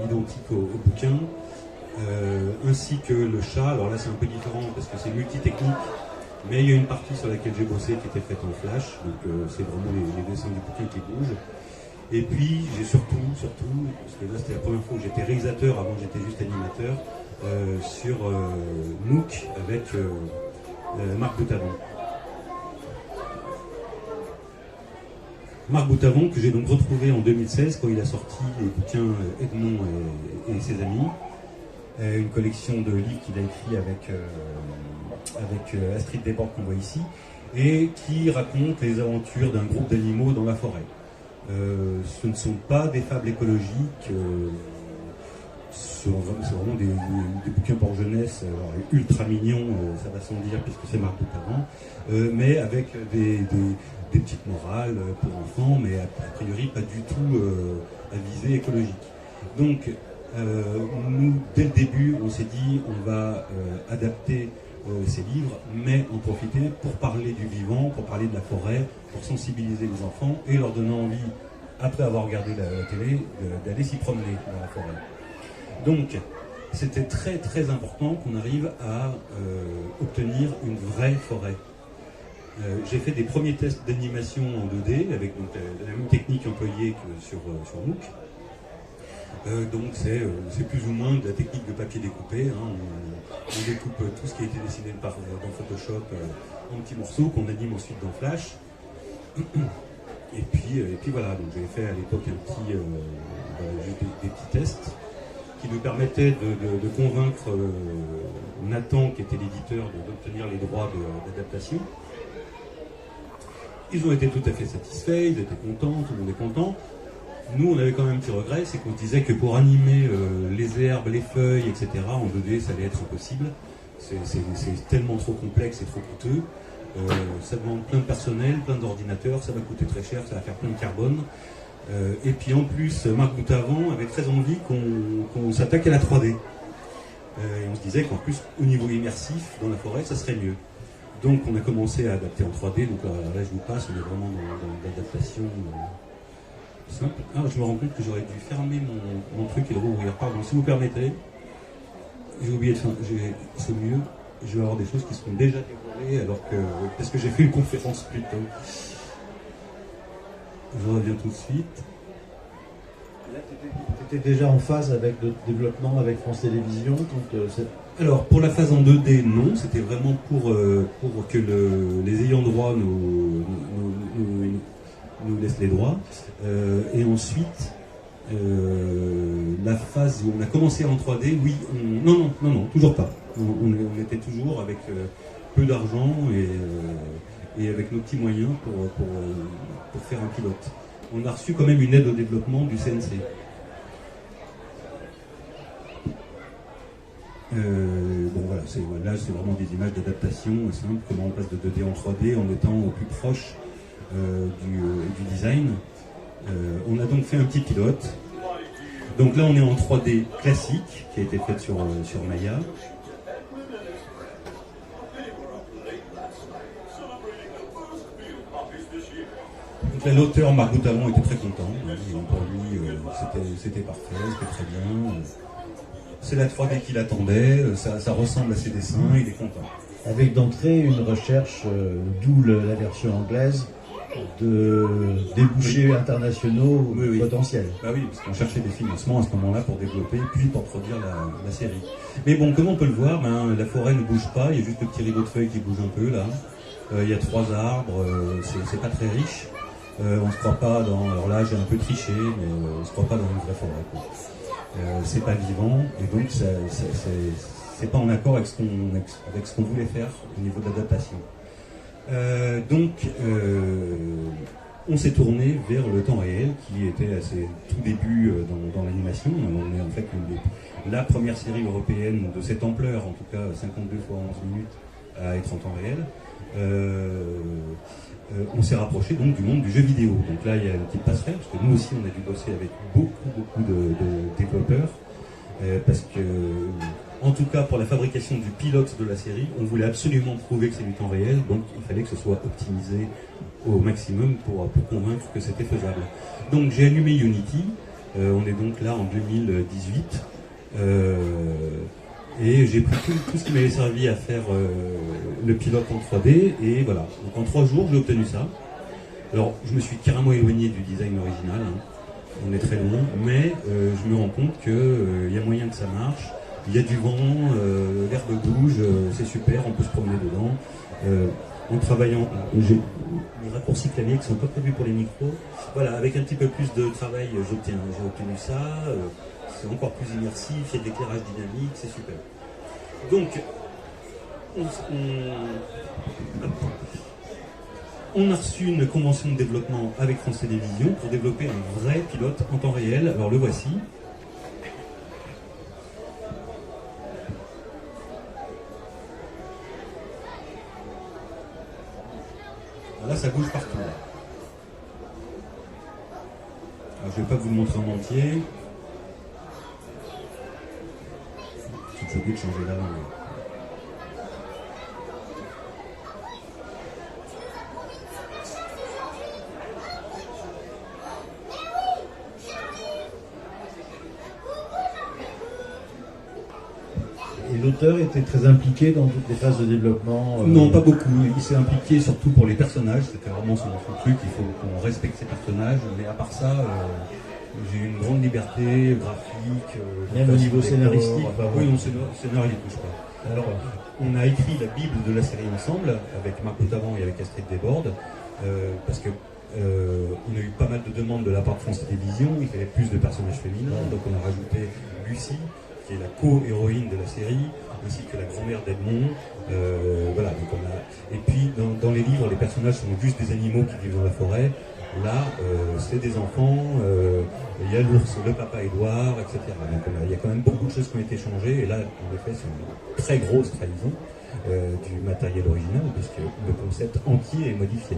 identique au bouquin. Ainsi que le chat. Alors là c'est un peu différent parce que c'est multitechnique. Mais il y a une partie sur laquelle j'ai bossé qui était faite en flash, donc c'est vraiment les dessins du bouquin qui bougent. Et puis j'ai surtout, parce que là c'était la première fois que j'étais réalisateur, avant j'étais juste animateur, sur MOOC avec Marc Boutavant. Marc Boutavant que j'ai donc retrouvé en 2016 quand il a sorti les bouquins Edmond et ses amis, une collection de livres qu'il a écrit avec Astrid Desbordes qu'on voit ici, et qui raconte les aventures d'un groupe d'animaux dans la forêt. Ce ne sont pas des fables écologiques, c'est vraiment des bouquins pour jeunesse, ultra mignons, ça va sans dire puisque c'est Marc Boutavant, mais avec des petites morales pour enfants, mais a priori pas du tout à visée écologique. Donc nous, dès le début, on s'est dit on va adapter ces livres, mais en profiter pour parler du vivant, pour parler de la forêt, pour sensibiliser les enfants et leur donner envie, après avoir regardé la télé, d'aller s'y promener dans la forêt. Donc, c'était très très important qu'on arrive à obtenir une vraie forêt. J'ai fait des premiers tests d'animation en 2D avec donc, la même technique employée que sur MOOC. Donc c'est plus ou moins de la technique de papier découpé. On découpe tout ce qui a été dessiné dans Photoshop en petits morceaux qu'on anime ensuite dans Flash. Et puis voilà, donc j'avais fait à l'époque des petits tests qui nous permettaient de convaincre Nathan, qui était l'éditeur, d'obtenir les droits d'adaptation. Ils ont été tout à fait satisfaits, ils étaient contents, tout le monde est content. Nous, on avait quand même un petit regret, c'est qu'on se disait que pour animer les herbes, les feuilles, etc., en 2D, ça allait être impossible. C'est tellement trop complexe et trop coûteux. Ça demande plein de personnel, plein d'ordinateurs, ça va coûter très cher, ça va faire plein de carbone. Et puis en plus, Marc Boutavant avait très envie qu'on s'attaque à la 3D. Et on se disait qu'en plus, au niveau immersif, dans la forêt, ça serait mieux. Donc on a commencé à adapter en 3D, donc là je vous passe, on est vraiment dans l'adaptation simple. Ah, je me rends compte que j'aurais dû fermer mon truc et le rouvrir. Pardon, si vous permettez. J'ai oublié de faire, c'est mieux, je vais avoir des choses qui seront déjà dévoilées alors que, parce que j'ai fait une conférence plus tôt. Je reviens tout de suite. Là, tu étais déjà en phase avec le développement avec France Télévisions Alors, pour la phase en 2D, non, c'était vraiment pour que les ayants droit nous laissent les droits. Et ensuite, la phase où on a commencé en 3D, oui, non, toujours pas. On était toujours avec peu d'argent et avec nos petits moyens pour faire un pilote. On a reçu quand même une aide au développement du CNC. Bon voilà, là c'est vraiment des images d'adaptation simple, comment on passe de 2D en 3D en étant au plus proche du design. On a donc fait un petit pilote. Donc là on est en 3D classique qui a été fait sur Maya. Donc là l'auteur Marc Boutavant était très content. Pour lui c'était parfait, c'était très bien. C'est la 3D qu'il attendait, ça ressemble à ses dessins, il est content. avec d'entrée une recherche, d'où la version anglaise, de débouchés internationaux potentiels. Bah oui, parce qu'on cherchait des financements à ce moment-là pour développer, puis pour produire la série. Mais bon, comme on peut le voir, la forêt ne bouge pas, il y a juste le petit rideau de feuilles qui bouge un peu là. Il y a 3 arbres, c'est pas très riche. On se croit pas dans... Alors là, j'ai un peu triché, mais on se croit pas dans une vraie forêt, quoi. C'est pas vivant, et donc c'est pas en accord avec ce qu'on voulait faire au niveau de l'adaptation. On s'est tourné vers le temps réel, qui était à ses tout débuts dans l'animation. On est en fait la première série européenne de cette ampleur, en tout cas 52 fois 11 minutes, à être en temps réel. On s'est rapproché donc du monde du jeu vidéo. Donc là, il y a une petite passerelle, parce que nous aussi, on a dû bosser avec beaucoup de développeurs, parce que, en tout cas, pour la fabrication du pilote de la série, on voulait absolument prouver que c'est du temps réel, donc il fallait que ce soit optimisé au maximum pour convaincre que c'était faisable. Donc j'ai allumé Unity, on est donc là en 2018, et j'ai pris tout ce qui m'avait servi à faire le pilote en 3D, et voilà. Donc en 3 jours, j'ai obtenu ça. Alors, je me suis carrément éloigné du design original, hein. On est très loin, mais je me rends compte qu'il y a moyen que ça marche. Il y a du vent, l'herbe bouge, c'est super, on peut se promener dedans. En travaillant, j'ai les raccourcis clavier qui ne sont pas prévus pour les micros. Voilà, avec un petit peu plus de travail, j'ai obtenu ça. C'est encore plus immersif, il y a de l'éclairage dynamique, c'est super. Donc, on a reçu une convention de développement avec France Télévisions pour développer un vrai pilote en temps réel. Alors le voici. Là, ça bouge partout. Alors, je ne vais pas vous le montrer en entier. J'ai oublié de changer la langue. Et l'auteur était très impliqué dans toutes les phases de développement Non, pas beaucoup. Il s'est impliqué surtout pour les personnages. C'était vraiment son truc. Il faut qu'on respecte ses personnages. Mais à part ça, j'ai eu une grande liberté graphique. Même au niveau scénaristique. Oui, mon scénario il touche pas. Alors, on a écrit la Bible de la série ensemble, avec Marc Moutavant et avec Astrid Desbordes, parce que on a eu pas mal de demandes de la part de France Télévisions. Il fallait plus de personnages féminins, donc on a rajouté Lucie, qui est la co-héroïne de la série, ainsi que la grand-mère d'Edmond. Voilà, donc et puis dans les livres, les personnages sont juste des animaux qui vivent dans la forêt. Là, c'est des enfants, il y a l'ours, le papa Édouard, etc. Donc il y a quand même beaucoup de choses qui ont été changées, et là, en effet, c'est une très grosse trahison du matériel original, puisque le concept entier est modifié.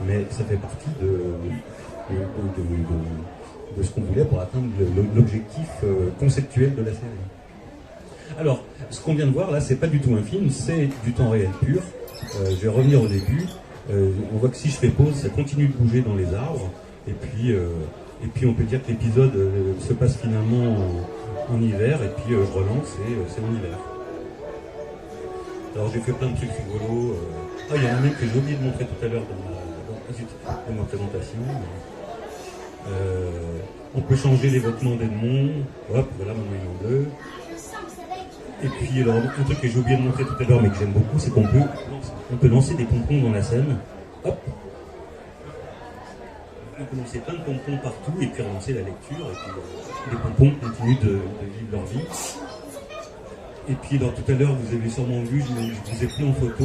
Mais ça fait partie de ce qu'on voulait pour atteindre l'objectif conceptuel de la série. Alors, ce qu'on vient de voir là, c'est pas du tout un film, c'est du temps réel pur. Je vais revenir au début. On voit que si je fais pause, ça continue de bouger dans les arbres. Et puis on peut dire que l'épisode se passe finalement en hiver, et puis je relance et c'est en hiver. Alors j'ai fait plein de trucs rigolos. Il y en a même que j'ai oublié de montrer tout à l'heure dans ma présentation. On peut changer les vêtements d'Edmond. Hop, voilà, maintenant il est en bleu. Et puis alors, un truc que j'ai oublié de montrer tout à l'heure mais que j'aime beaucoup, c'est qu'on peut lancer des pompons dans la scène. Hop. On peut lancer plein de pompons partout et puis relancer la lecture. Et puis les pompons continuent de vivre leur vie. Et puis alors, tout à l'heure, vous avez sûrement vu, je vous ai pris en photo.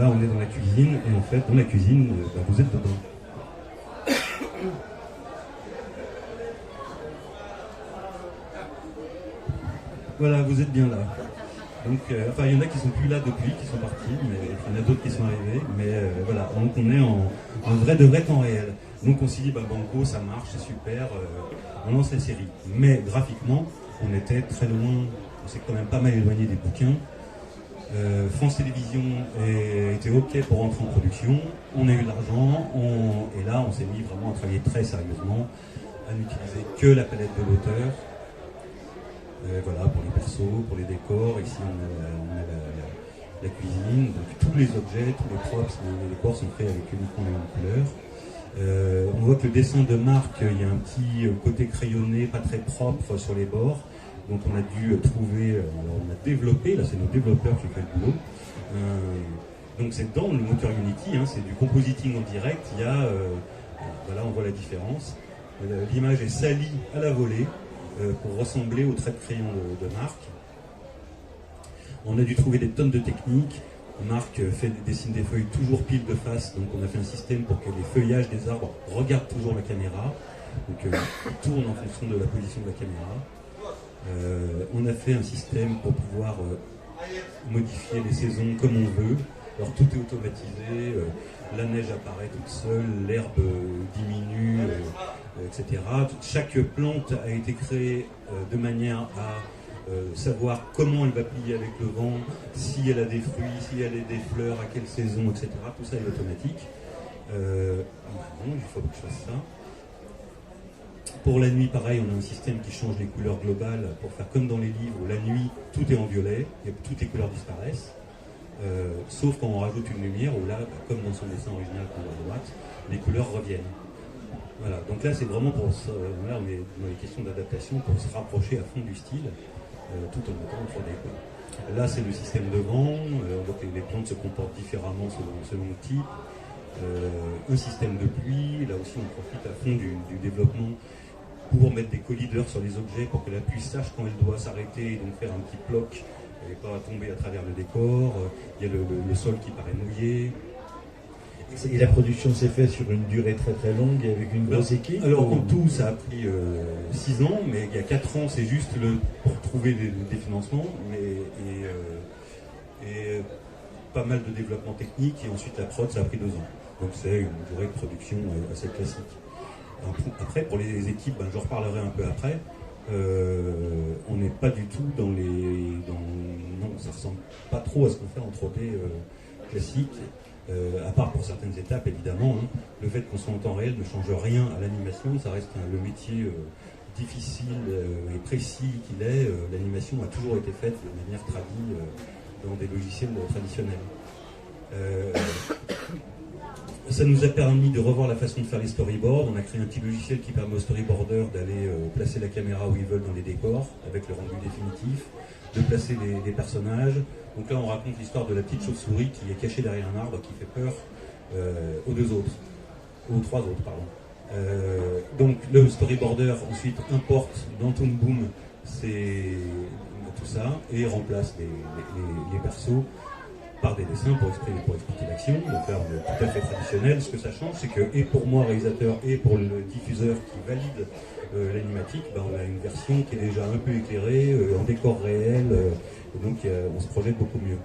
Là, on est dans la cuisine, et en fait, dans la cuisine, vous êtes dedans. Voilà, vous êtes bien là. Donc, enfin, il y en a qui sont plus là depuis, qui sont partis, mais il y en a d'autres qui sont arrivés. Mais voilà, donc on est en vrai de vrai temps réel. Donc on s'est dit, banco, ça marche, c'est super, on lance la série. Mais graphiquement, on était très loin, on s'est quand même pas mal éloigné des bouquins. France Télévisions était OK pour rentrer en production, on a eu de l'argent, et là on s'est mis vraiment à travailler très sérieusement, à n'utiliser que la palette de l'auteur. Voilà, pour les persos, pour les décors. Ici, on a la cuisine. Donc, tous les objets, tous les props, les décors sont faits avec uniquement les mêmes couleurs. On voit que le dessin de Marc, il y a un petit côté crayonné, pas très propre sur les bords. Donc on a dû trouver, alors on a développé, là c'est nos développeurs qui ont fait le boulot. Donc c'est dans le moteur Unity, hein, c'est du compositing en direct, il y a, voilà on voit la différence. L'image est salie à la volée pour ressembler au trait de crayon de Marc. On a dû trouver des tonnes de techniques. Marc dessine des feuilles toujours pile de face, donc on a fait un système pour que les feuillages des arbres regardent toujours la caméra. Donc ils tournent en fonction de la position de la caméra. On a fait un système pour pouvoir modifier les saisons comme on veut. Alors tout est automatisé, la neige apparaît toute seule, l'herbe diminue, etc. Chaque plante a été créée de manière à savoir comment elle va plier avec le vent, si elle a des fruits, si elle a des fleurs, à quelle saison, etc. Tout ça est automatique. Bon, il faut que je fasse ça. Pour la nuit, pareil, on a un système qui change les couleurs globales pour faire comme dans les livres où la nuit, tout est en violet et toutes les couleurs disparaissent. Sauf quand on rajoute une lumière où là, comme dans son dessin original qu'on voit à droite, les couleurs reviennent. Voilà, donc là c'est vraiment pour là on est dans les questions d'adaptation pour se rapprocher à fond du style, tout en mettant en 3D. Là c'est le système de vent, donc les plantes se comportent différemment selon le type. Un système de pluie, là aussi on profite à fond du développement pour mettre des collideurs sur les objets pour que la pluie sache quand elle doit s'arrêter et donc faire un petit bloc et pas tomber à travers le décor. Il y a le sol qui paraît mouillé. Et la production s'est faite sur une durée très très longue et avec une grosse équipe? Alors en tout ça a pris 6 ans, mais il y a 4 ans c'est juste pour trouver des financements et pas mal de développement technique et ensuite la prod ça a pris 2 ans. Donc c'est une durée de production assez classique. Après pour les équipes, j'en reparlerai un peu après. On n'est pas du tout dans les... non, ça ressemble pas trop à ce qu'on fait en 3D classique. À part pour certaines étapes évidemment, hein. Le fait qu'on soit en temps réel ne change rien à l'animation, ça reste le métier difficile et précis qu'il est. L'animation a toujours été faite de manière tradie dans des logiciels traditionnels. Ça nous a permis de revoir la façon de faire les storyboards. On a créé un petit logiciel qui permet aux storyboarders d'aller placer la caméra où ils veulent dans les décors avec le rendu définitif, de placer les personnages. Donc là on raconte l'histoire de la petite chauve-souris qui est cachée derrière un arbre qui fait peur aux 3 autres, pardon. Donc le storyboarder ensuite importe dans Toon Boom tout ça et remplace les persos par des dessins pour expliquer l'action. Donc là on est tout à fait traditionnel. Ce que ça change, c'est que et pour moi réalisateur et pour le diffuseur qui valide l'animatique, on a une version qui est déjà un peu éclairée, en décor réel, et donc on se projette beaucoup mieux.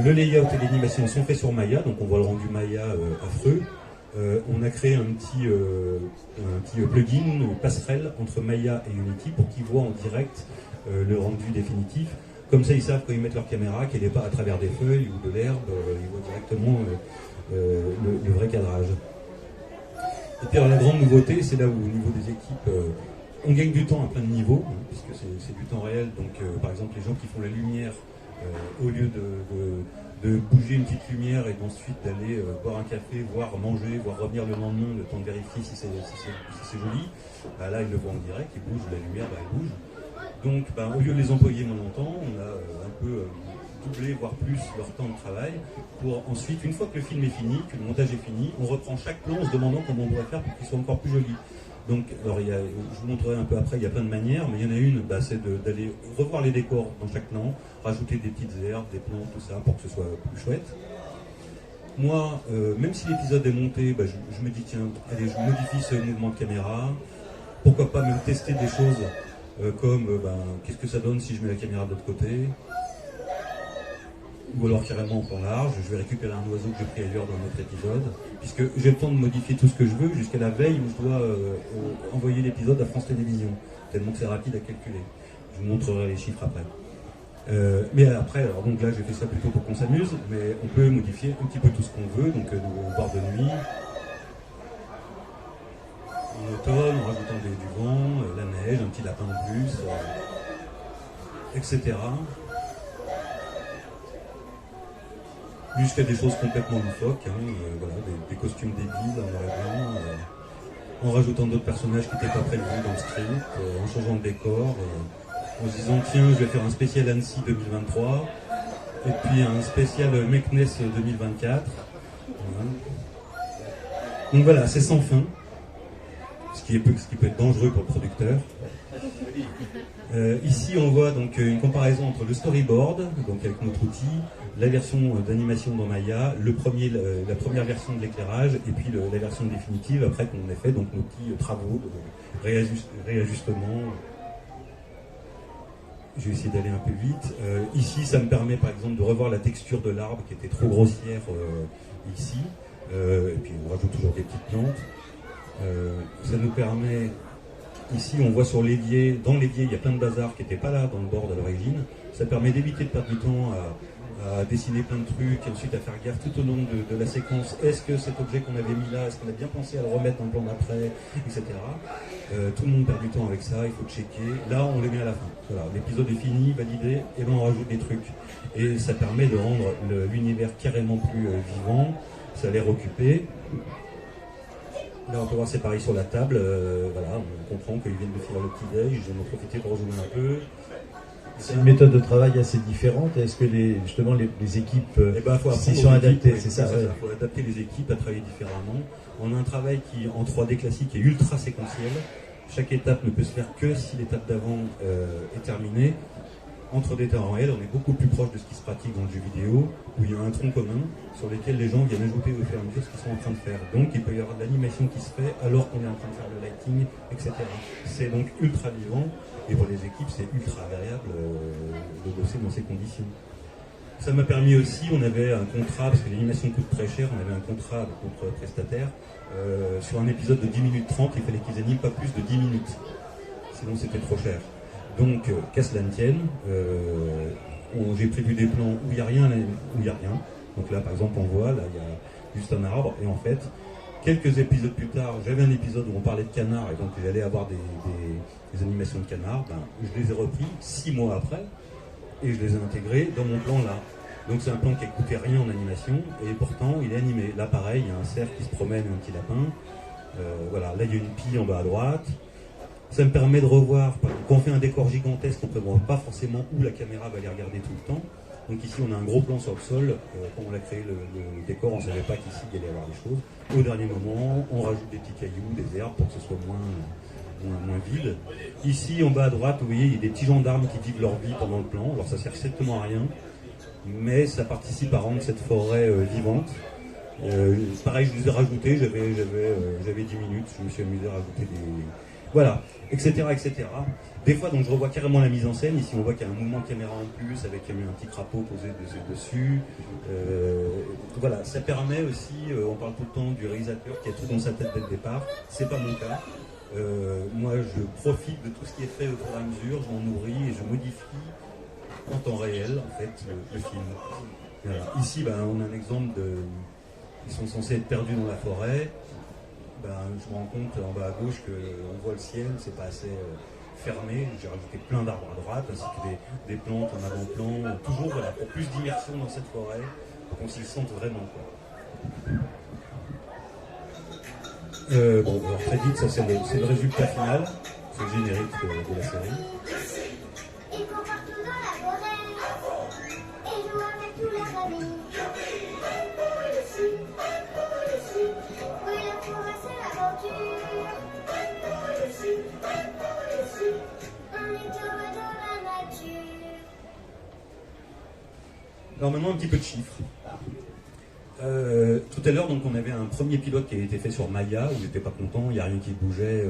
Le layout et l'animation sont faits sur Maya, donc on voit le rendu Maya affreux. On a créé un petit plugin, une passerelle entre Maya et Unity pour qu'ils voient en direct le rendu définitif. Comme ça, ils savent quand ils mettent leur caméra qu'elle n'est pas à travers des feuilles ou de l'herbe, ils voient directement le vrai cadrage. Et puis alors, la grande nouveauté, c'est là où au niveau des équipes, on gagne du temps à plein de niveaux, hein, puisque c'est du temps réel. Donc par exemple, les gens qui font la lumière, au lieu de bouger une petite lumière et ensuite d'aller boire un café, voire manger, voire revenir le lendemain, le temps de vérifier si c'est joli, là ils le voient en direct, ils bougent, la lumière elle bouge. Donc au lieu de les employer moins longtemps, on a un peu doublé, voire plus, leur temps de travail, pour ensuite, une fois que le film est fini, que le montage est fini, on reprend chaque plan en se demandant comment on pourrait faire pour qu'il soit encore plus joli. Donc, alors je vous montrerai un peu après, il y a plein de manières, mais il y en a une, c'est d'aller revoir les décors dans chaque plan, rajouter des petites herbes, des plantes, tout ça, pour que ce soit plus chouette. Moi, même si l'épisode est monté, je me dis, tiens, allez, je modifie ce mouvement de caméra, pourquoi pas même tester des choses comme, qu'est-ce que ça donne si je mets la caméra de l'autre côté, ou alors carrément en plan large, je vais récupérer un oiseau que j'ai pris ailleurs dans un autre épisode, puisque j'ai le temps de modifier tout ce que je veux jusqu'à la veille où je dois envoyer l'épisode à France Télévisions, tellement que c'est rapide à calculer. Je vous montrerai les chiffres après. Mais après, alors donc là j'ai fait ça plutôt pour qu'on s'amuse, mais on peut modifier un petit peu tout ce qu'on veut, donc voir de nuit, en automne, en rajoutant du vent, la neige, un petit lapin en plus. etc. Jusqu'à des choses complètement loufoques, voilà, des costumes débiles en noir et blanc, en rajoutant d'autres personnages qui n'étaient pas prévus dans le script, en changeant de décor, en se disant tiens, je vais faire un spécial Annecy 2023, et puis un spécial Meknes 2024. Voilà. Donc voilà, c'est sans fin, ce qui peut être dangereux pour le producteur. Ici, on voit donc une comparaison entre le storyboard, donc avec notre outil, la version d'animation dans Maya, la première version de l'éclairage, et puis la version définitive après qu'on ait fait donc nos petits travaux de réajustement. Je vais essayer d'aller un peu vite. Ici, ça me permet par exemple de revoir la texture de l'arbre qui était trop grossière ici. Et puis on rajoute toujours des petites plantes. Ça nous permet, ici on voit sur l'évier, dans l'évier il y a plein de bazar qui n'étaient pas là dans le board à l'origine. Ça permet d'éviter de perdre du temps à dessiner plein de trucs et ensuite à faire gaffe tout au long de la séquence. Est-ce que cet objet qu'on avait mis là, est-ce qu'on a bien pensé à le remettre dans le plan d'après, etc. Tout le monde perd du temps avec ça, il faut checker. Là on les met à la fin. Voilà, l'épisode est fini, validé, et ben on rajoute des trucs. Et ça permet de rendre l'univers carrément plus vivant. Ça a l'air occupé. Là, on peut voir c'est pareil sur la table. Voilà, on comprend qu'ils viennent de finir le petit déj. Ils en ont profité pour rejouer un peu. C'est une méthode de travail assez différente. Est-ce que justement les équipes s'y sont adaptées? C'est ça. Il faut adapter les équipes à travailler différemment. On a un travail qui, en 3D classique, est ultra séquentiel. Chaque étape ne peut se faire que si l'étape d'avant est terminée. Entre des temps réels, on est beaucoup plus proche de ce qui se pratique dans le jeu vidéo, où il y a un tronc commun sur lequel les gens viennent ajouter au fur et à mesure ce qu'ils sont en train de faire. Donc il peut y avoir de l'animation qui se fait alors qu'on est en train de faire le lighting, etc. C'est donc ultra vivant, et pour les équipes c'est ultra agréable de bosser dans ces conditions. Ça m'a permis aussi, on avait un contrat, parce que l'animation coûte très cher, on avait un contrat avec notre prestataire, sur un épisode de 10 minutes 30, il fallait qu'ils animent pas plus de 10 minutes, sinon c'était trop cher. Donc, qu'à cela ne tienne, j'ai prévu des plans où il n'y a rien, Donc là, par exemple, on voit, là, il y a juste un arbre. Et en fait, quelques épisodes plus tard, j'avais un épisode où on parlait de canards, et donc j'allais avoir des animations de canards. Je les ai repris 6 mois après, et je les ai intégrés dans mon plan là. Donc c'est un plan qui ne coûtait rien en animation, et pourtant, il est animé. Là, pareil, il y a un cerf qui se promène, un petit lapin. Voilà, là, il y a une pie en bas à droite. Ça me permet de revoir, quand on fait un décor gigantesque, on ne prévoit pas forcément où la caméra va les regarder tout le temps. Donc ici on a un gros plan sur le sol, quand on a créé le décor, on ne savait pas qu'ici il allait y avoir des choses. Au dernier moment, on rajoute des petits cailloux, des herbes pour que ce soit moins vide. Ici en bas à droite, vous voyez, il y a des petits gendarmes qui vivent leur vie pendant le plan. Alors ça sert strictement à rien, mais ça participe à rendre cette forêt vivante. Pareil, je les ai rajoutés, j'avais 10 minutes, je me suis amusé à rajouter des... Voilà, etc., etc. Des fois, donc, je revois carrément la mise en scène. Ici, on voit qu'il y a un mouvement de caméra en plus, avec un petit crapaud posé dessus. Voilà, ça permet aussi, on parle tout le temps du réalisateur qui a tout dans sa tête dès le départ. C'est pas mon cas. Moi, je profite de tout ce qui est fait au fur et à mesure, je m'en nourris et je modifie en temps réel, en fait, le film. Voilà. Ici, on a un exemple de... Ils sont censés être perdus dans la forêt. Je me rends compte en bas à gauche qu'on voit le ciel, c'est pas assez fermé. J'ai rajouté plein d'arbres à droite, ainsi que des plantes en avant-plan. Toujours voilà, pour plus d'immersion dans cette forêt, pour qu'on s'y sente vraiment. Alors très vite, ça c'est le résultat final, c'est le générique de la série. Alors maintenant un petit peu de chiffres. Tout à l'heure donc on avait un premier pilote qui avait été fait sur Maya où j'étais pas content, il n'y a rien qui bougeait,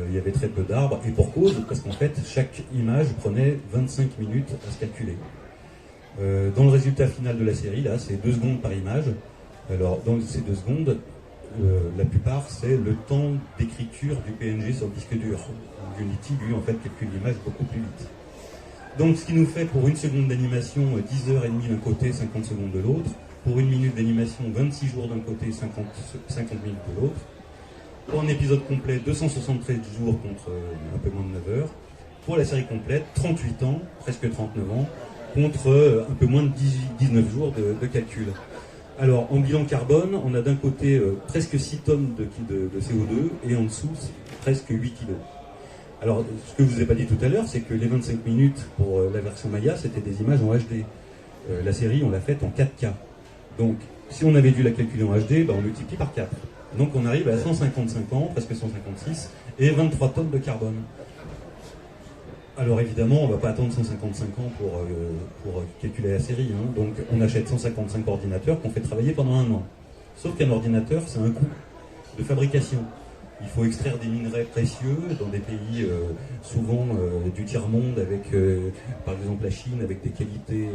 il y avait très peu d'arbres, et pour cause, parce qu'en fait chaque image prenait 25 minutes à se calculer. Dans le résultat final de la série, là c'est 2 secondes par image. Alors dans ces 2 secondes, la plupart c'est le temps d'écriture du PNG sur le disque dur. Unity lui en fait calcule l'image beaucoup plus vite. Donc ce qui nous fait pour 1 seconde d'animation 10h30 d'un côté, 50 secondes de l'autre. Pour 1 minute d'animation, 26 jours d'un côté, 50 minutes de l'autre. Pour un épisode complet, 273 jours contre un peu moins de 9 heures. pour la série complète, 38 ans, presque 39 ans, contre un peu moins de 19 jours de calcul. Alors, en bilan carbone, on a d'un côté presque 6 tonnes de CO2 et en dessous, presque 8 kilos. Alors, ce que je ne vous ai pas dit tout à l'heure, c'est que les 25 minutes pour la version Maya, c'était des images en HD. La série, on l'a faite en 4K. Donc, si on avait dû la calculer en HD, on multiplie par 4. Donc, on arrive à 155 ans, presque 156, et 23 tonnes de carbone. Alors, évidemment, on ne va pas attendre 155 ans pour calculer la série. Hein. Donc, on achète 155 ordinateurs qu'on fait travailler pendant 1 an. Sauf qu'un ordinateur, c'est un coût de fabrication. Il faut extraire des minerais précieux dans des pays souvent du tiers-monde, avec par exemple la Chine, avec des qualités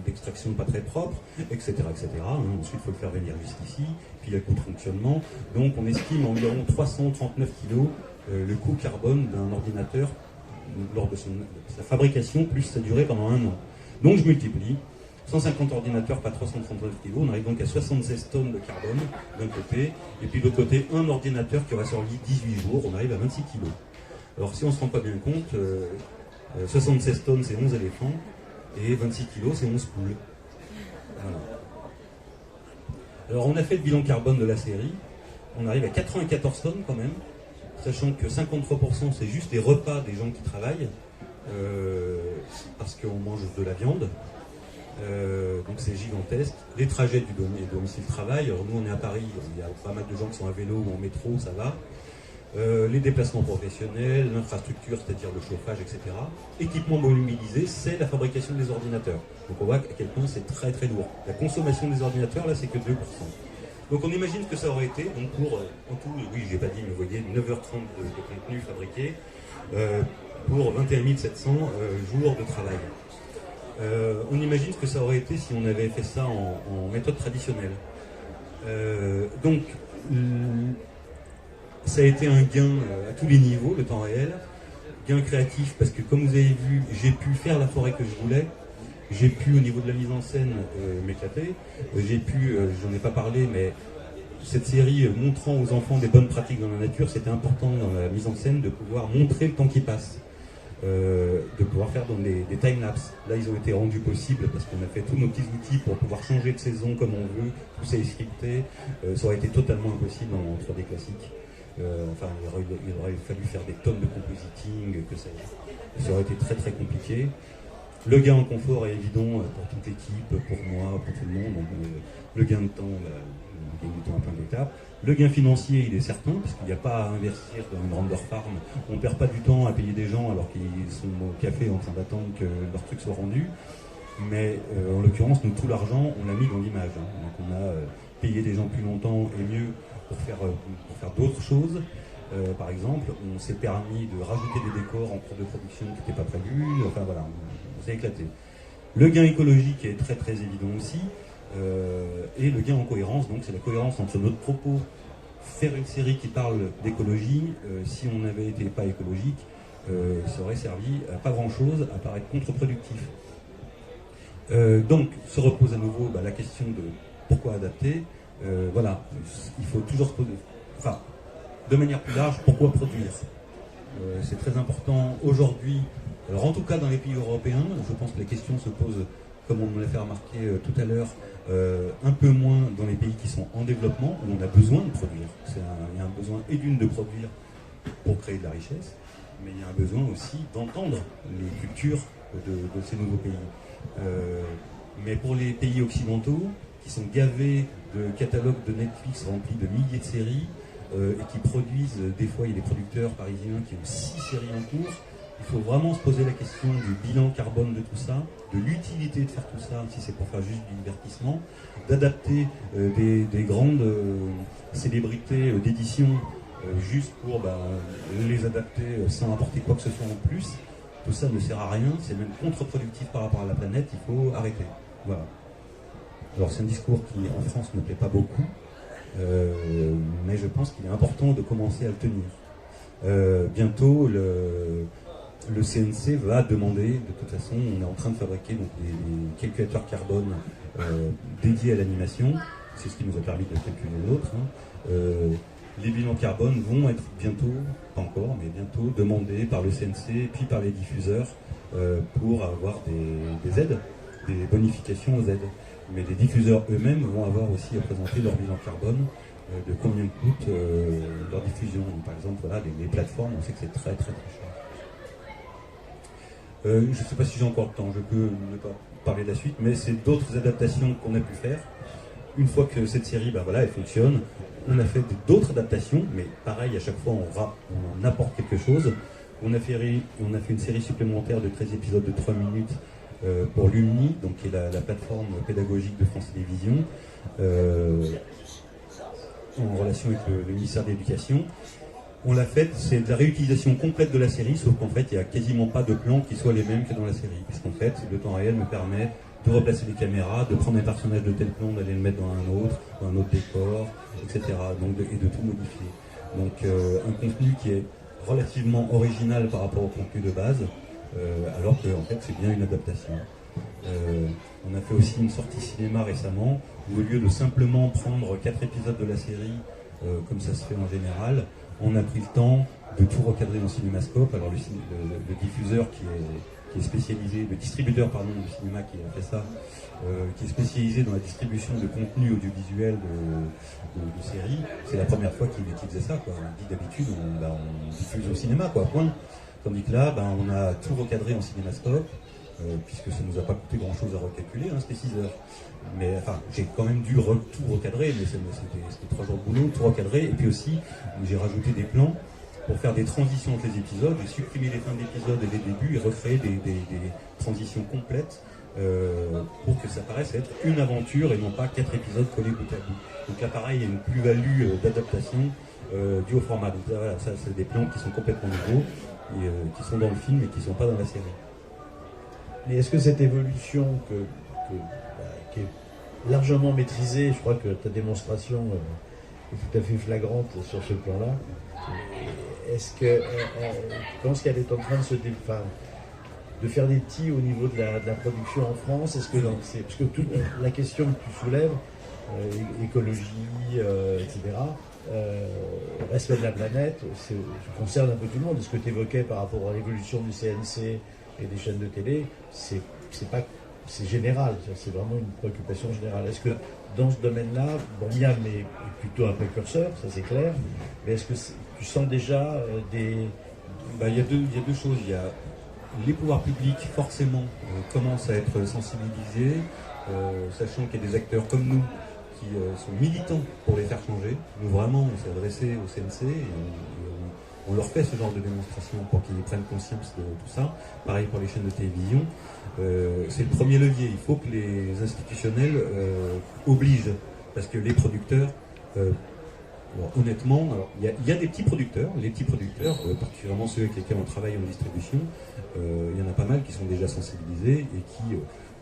d'extraction pas très propres, etc. etc. Hein. Ensuite, il faut le faire venir jusqu'ici, puis il y a le coût de fonctionnement. Donc on estime environ 339 kg le coût carbone d'un ordinateur lors de sa fabrication, plus sa durée pendant 1 an. Donc je multiplie. 150 ordinateurs, pas 339 kg, on arrive donc à 76 tonnes de carbone d'un côté, et puis de l'autre côté, un ordinateur qui aura survécu 18 jours, on arrive à 26 kg. Alors si on ne se rend pas bien compte, 76 tonnes c'est 11 éléphants, et 26 kg c'est 11 poules. Voilà. Alors on a fait le bilan carbone de la série, on arrive à 94 tonnes quand même, sachant que 53% c'est juste les repas des gens qui travaillent, parce qu'on mange de la viande. Donc c'est gigantesque. Les trajets du domicile-travail, alors nous on est à Paris, il y a pas mal de gens qui sont à vélo ou en métro, ça va. Les déplacements professionnels, l'infrastructure, c'est-à-dire le chauffage, etc. Équipement mobilisé, c'est la fabrication des ordinateurs. Donc on voit à quel point c'est très très lourd. La consommation des ordinateurs, là, c'est que 2%. Donc on imagine ce que ça aurait été, donc pour, en tout, oui, j'ai pas dit, mais vous voyez, 9h30 de contenu fabriqué, pour 21 700 jours de travail. On imagine ce que ça aurait été si on avait fait ça en méthode traditionnelle. Donc, ça a été un gain à tous les niveaux, le temps réel. Gain créatif, parce que comme vous avez vu, j'ai pu faire la forêt que je voulais. J'ai pu, au niveau de la mise en scène, m'éclater. J'ai pu, j'en ai pas parlé, mais cette série montrant aux enfants des bonnes pratiques dans la nature, c'était important dans la mise en scène de pouvoir montrer le temps qui passe. De pouvoir faire des time-lapse. Là, ils ont été rendus possibles parce qu'on a fait tous nos petits outils pour pouvoir changer de saison comme on veut, tout ça est scripté. Ça aurait été totalement impossible en 3D classique. Enfin, il aurait fallu faire des tonnes de compositing, que ça aurait été très très compliqué. Le gain en confort est évident pour toute l'équipe, pour moi, pour tout le monde. Donc, le gain de temps, le gain de temps à plein d'étapes. Le gain financier, il est certain, parce qu'il n'y a pas à investir dans une render farm. On ne perd pas du temps à payer des gens alors qu'ils sont au café en train d'attendre que leur truc soit rendu. Mais en l'occurrence, nous, tout l'argent, on l'a mis dans l'image. Hein. Donc on a payé des gens plus longtemps et mieux pour faire d'autres choses. Par exemple, on s'est permis de rajouter des décors en cours de production qui n'étaient pas prévus. Enfin voilà, on s'est éclaté. Le gain écologique est très très évident aussi. Et le gain en cohérence, donc c'est la cohérence entre notre propos, faire une série qui parle d'écologie, si on n'avait été pas écologique, ça aurait servi à pas grand chose, à paraître contre-productif. Donc se repose à nouveau la question de pourquoi adapter. Voilà, il faut toujours se poser, enfin, de manière plus large, pourquoi produire. C'est très important aujourd'hui, alors en tout cas dans les pays européens, je pense que la question se pose, comme on me l'a fait remarquer tout à l'heure, un peu moins dans les pays qui sont en développement, où on a besoin de produire. Il y a un besoin et de produire pour créer de la richesse, mais il y a un besoin aussi d'entendre les cultures de ces nouveaux pays. Mais pour les pays occidentaux, qui sont gavés de catalogues de Netflix remplis de milliers de séries, et qui produisent, des fois il y a des producteurs parisiens qui ont 6 séries en cours, il faut vraiment se poser la question du bilan carbone de tout ça, de l'utilité de faire tout ça, si c'est pour faire juste du divertissement, d'adapter des grandes célébrités d'édition juste pour les adapter sans apporter quoi que ce soit en plus. Tout ça ne sert à rien, c'est même contre-productif par rapport à la planète, il faut arrêter. Voilà. Alors c'est un discours qui en France ne plaît pas beaucoup, mais je pense qu'il est important de commencer à le tenir. Bientôt, le CNC va demander, de toute façon, on est en train de fabriquer donc, des calculateurs carbone dédiés à l'animation, c'est ce qui nous a permis de calculer l'autre. les bilans carbone vont être bientôt, pas encore, mais bientôt demandés par le CNC puis par les diffuseurs pour avoir des aides, des bonifications aux aides. Mais les diffuseurs eux-mêmes vont avoir aussi à présenter leur bilan carbone, de combien coûte leur diffusion. Donc, par exemple, voilà, les plateformes, on sait que c'est très très très cher. Je ne sais pas si j'ai encore le temps, je peux ne pas parler de la suite, mais c'est d'autres adaptations qu'on a pu faire. Une fois que cette série, elle fonctionne, on a fait d'autres adaptations, mais pareil, à chaque fois on apporte quelque chose. On a fait une série supplémentaire de 13 épisodes de 3 minutes pour l'UMNI, donc qui est la plateforme pédagogique de France Télévisions, en relation avec le ministère de l'Éducation. On l'a faite, c'est de la réutilisation complète de la série, sauf qu'en fait, il n'y a quasiment pas de plans qui soient les mêmes que dans la série. Puisqu'en fait, le temps réel me permet de replacer les caméras, de prendre un personnage de tel plan, d'aller le mettre dans un autre décor, etc. Et de tout modifier. Donc un contenu qui est relativement original par rapport au contenu de base, alors que en fait, c'est bien une adaptation. On a fait aussi une sortie cinéma récemment, où au lieu de simplement prendre 4 épisodes de la série, comme ça se fait en général, on a pris le temps de tout recadrer dans Cinémascope. Alors le diffuseur qui est spécialisé, le distributeur du cinéma qui a fait ça, qui est spécialisé dans la distribution de contenu audiovisuel de séries, c'est la première fois qu'il faisait ça, quoi. On dit d'habitude on diffuse au cinéma, quoi, point. Tandis que là, on a tout recadré en Cinémascope, puisque ça ne nous a pas coûté grand chose à recalculer, c'était 6 heures. Mais enfin, j'ai quand même dû tout recadrer, mais c'était 3 jours de boulot, tout recadrer, et puis aussi, j'ai rajouté des plans pour faire des transitions entre les épisodes. J'ai supprimé les fins d'épisodes et les débuts et recréé des transitions complètes pour que ça paraisse être une aventure et non pas 4 épisodes collés bout à bout. Donc là, pareil, il y a une plus-value d'adaptation due au format. Donc là, voilà, ça, c'est des plans qui sont complètement nouveaux, et, qui sont dans le film et qui ne sont pas dans la série. Mais est-ce que cette évolution qui est largement maîtrisée, je crois que ta démonstration est tout à fait flagrante sur ce plan-là, est-ce que tu penses qu'elle est en train de faire des petits au niveau de la production en France? Est-ce que parce que toute la question que tu soulèves, écologie, etc., respect de la planète, ça concerne un peu tout le monde. Et ce que tu évoquais par rapport à l'évolution du CNC et des chaînes de télé, c'est général, c'est vraiment une préoccupation générale. Est-ce que dans ce domaine-là, Miam est plutôt un précurseur, ça c'est clair, mais est-ce que tu sens déjà des... Il y a deux choses. Il y a les pouvoirs publics, forcément, commencent à être sensibilisés, sachant qu'il y a des acteurs comme nous qui sont militants pour les faire changer. Nous, vraiment, on s'est adressé au CNC et on leur fait ce genre de démonstration pour qu'ils prennent conscience de tout ça. Pareil pour les chaînes de télévision. C'est le premier levier. Il faut que les institutionnels obligent. Parce que les producteurs, honnêtement, il y a des petits producteurs. Les petits producteurs, particulièrement ceux avec lesquels on travaille en distribution, il y en a pas mal qui sont déjà sensibilisés et qui,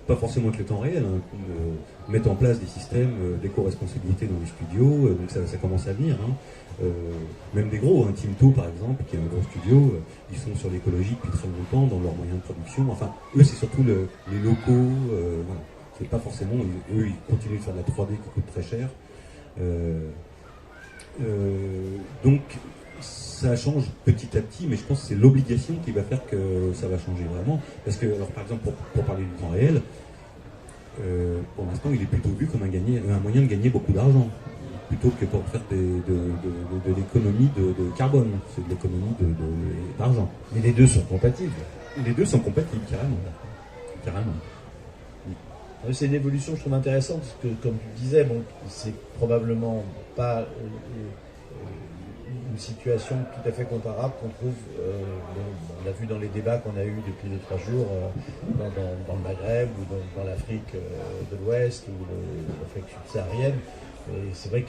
pas forcément avec le temps réel, mettent en place des systèmes d'éco-responsabilité dans les studios. Donc ça commence à venir. Même des gros, Team2 par exemple, qui est un gros studio, ils sont sur l'écologie depuis très longtemps dans leurs moyens de production. Enfin, eux, c'est surtout les locaux. Voilà. C'est pas forcément. Eux, ils continuent de faire de la 3D qui coûte très cher. Donc, ça change petit à petit, mais je pense que c'est l'obligation qui va faire que ça va changer vraiment. Parce que, alors, par exemple, pour parler du temps réel, pour l'instant, il est plutôt vu comme un moyen de gagner beaucoup d'argent, plutôt que pour faire de l'économie de carbone. C'est de l'économie d'argent. Mais les deux sont compatibles. Les deux sont compatibles, carrément. C'est une évolution, je trouve, intéressante, parce que, comme tu disais, c'est probablement pas une situation tout à fait comparable qu'on trouve, on l'a vu dans les débats qu'on a eus depuis 2-3 jours dans le Maghreb ou dans l'Afrique de l'Ouest ou l'Afrique subsaharienne. Et c'est vrai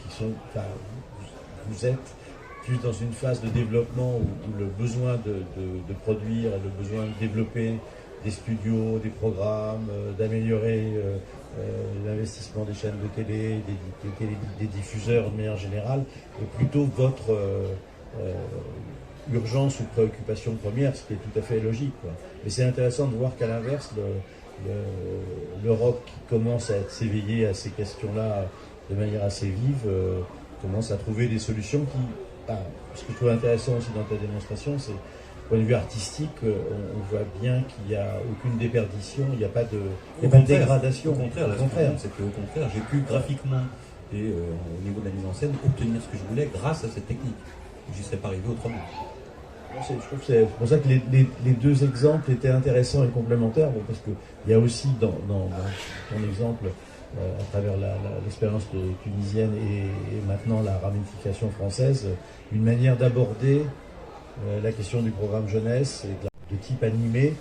vous êtes plus dans une phase de développement où le besoin de produire, le besoin de développer des studios, des programmes, d'améliorer l'investissement des chaînes de télé, des diffuseurs de manière générale, est plutôt votre urgence ou préoccupation première, ce qui est tout à fait logique, quoi. Mais c'est intéressant de voir qu'à l'inverse, l'Europe qui commence à s'éveiller à ces questions-là de manière assez vive, commence à trouver des solutions qui... ce que je trouve intéressant aussi dans ta démonstration, c'est point de vue artistique, on voit bien qu'il n'y a aucune déperdition, il n'y a pas de dégradation. Au contraire, c'est qu'au contraire, j'ai pu graphiquement et au niveau de la mise en scène obtenir ce que je voulais grâce à cette technique. Je n'y serais pas arrivé autrement. Je trouve que c'est pour ça que les deux exemples étaient intéressants et complémentaires, parce qu'il y a aussi dans ton exemple, à travers l'expérience tunisienne et maintenant la ramification française, une manière d'aborder la question du programme jeunesse et de type animé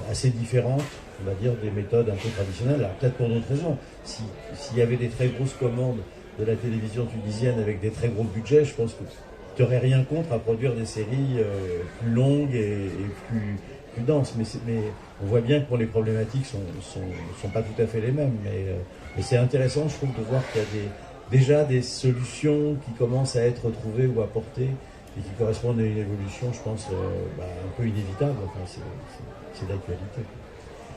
assez différente, on va dire, des méthodes un peu traditionnelles. Alors peut-être pour d'autres raisons. S'il y avait des très grosses commandes de la télévision tunisienne avec des très gros budgets, je pense que tu n'aurais rien contre à produire des séries plus longues et plus denses. Mais on voit bien que pour les problématiques sont pas tout à fait les mêmes. Mais c'est intéressant, je trouve, de voir qu'il y a déjà des solutions qui commencent à être trouvées ou apportées et qui correspondent à une évolution, je pense, un peu inévitable. Enfin, c'est d'actualité.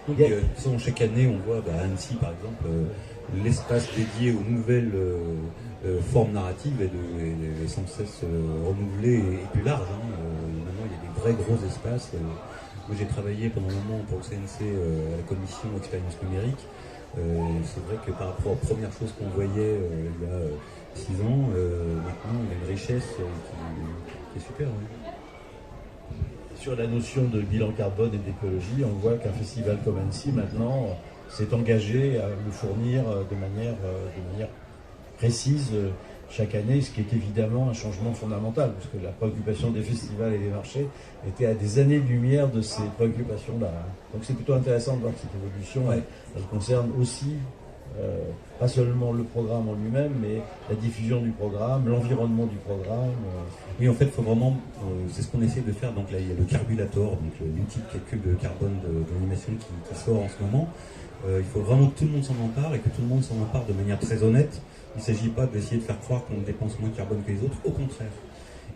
Donc, chaque année, on voit à Annecy, par exemple, l'espace dédié aux nouvelles formes narratives est sans cesse renouvelé et plus large. Maintenant, il y a des vrais gros espaces. Moi, j'ai travaillé pendant un moment pour le CNC à la commission expérience numérique. C'est vrai que par rapport aux premières choses qu'on voyait il y a 6 ans, maintenant, il y a une richesse qui est super. Oui. Sur la notion de bilan carbone et d'écologie, on voit qu'un festival comme Annecy, maintenant, s'est engagé à nous fournir de manière précise chaque année, ce qui est évidemment un changement fondamental, parce que la préoccupation des festivals et des marchés était à des années-lumière de ces préoccupations-là. Donc c'est plutôt intéressant de voir que cette évolution, elle concerne aussi pas seulement le programme en lui-même, mais la diffusion du programme, l'environnement du programme. Oui, en fait, il faut vraiment, c'est ce qu'on essaie de faire. Donc là, il y a le Carbulator, donc l'outil de calcul de carbone de l'animation qui sort en ce moment. Il faut vraiment que tout le monde s'en empare et que tout le monde s'en empare de manière très honnête. Il ne s'agit pas d'essayer de faire croire qu'on dépense moins de carbone que les autres. Au contraire,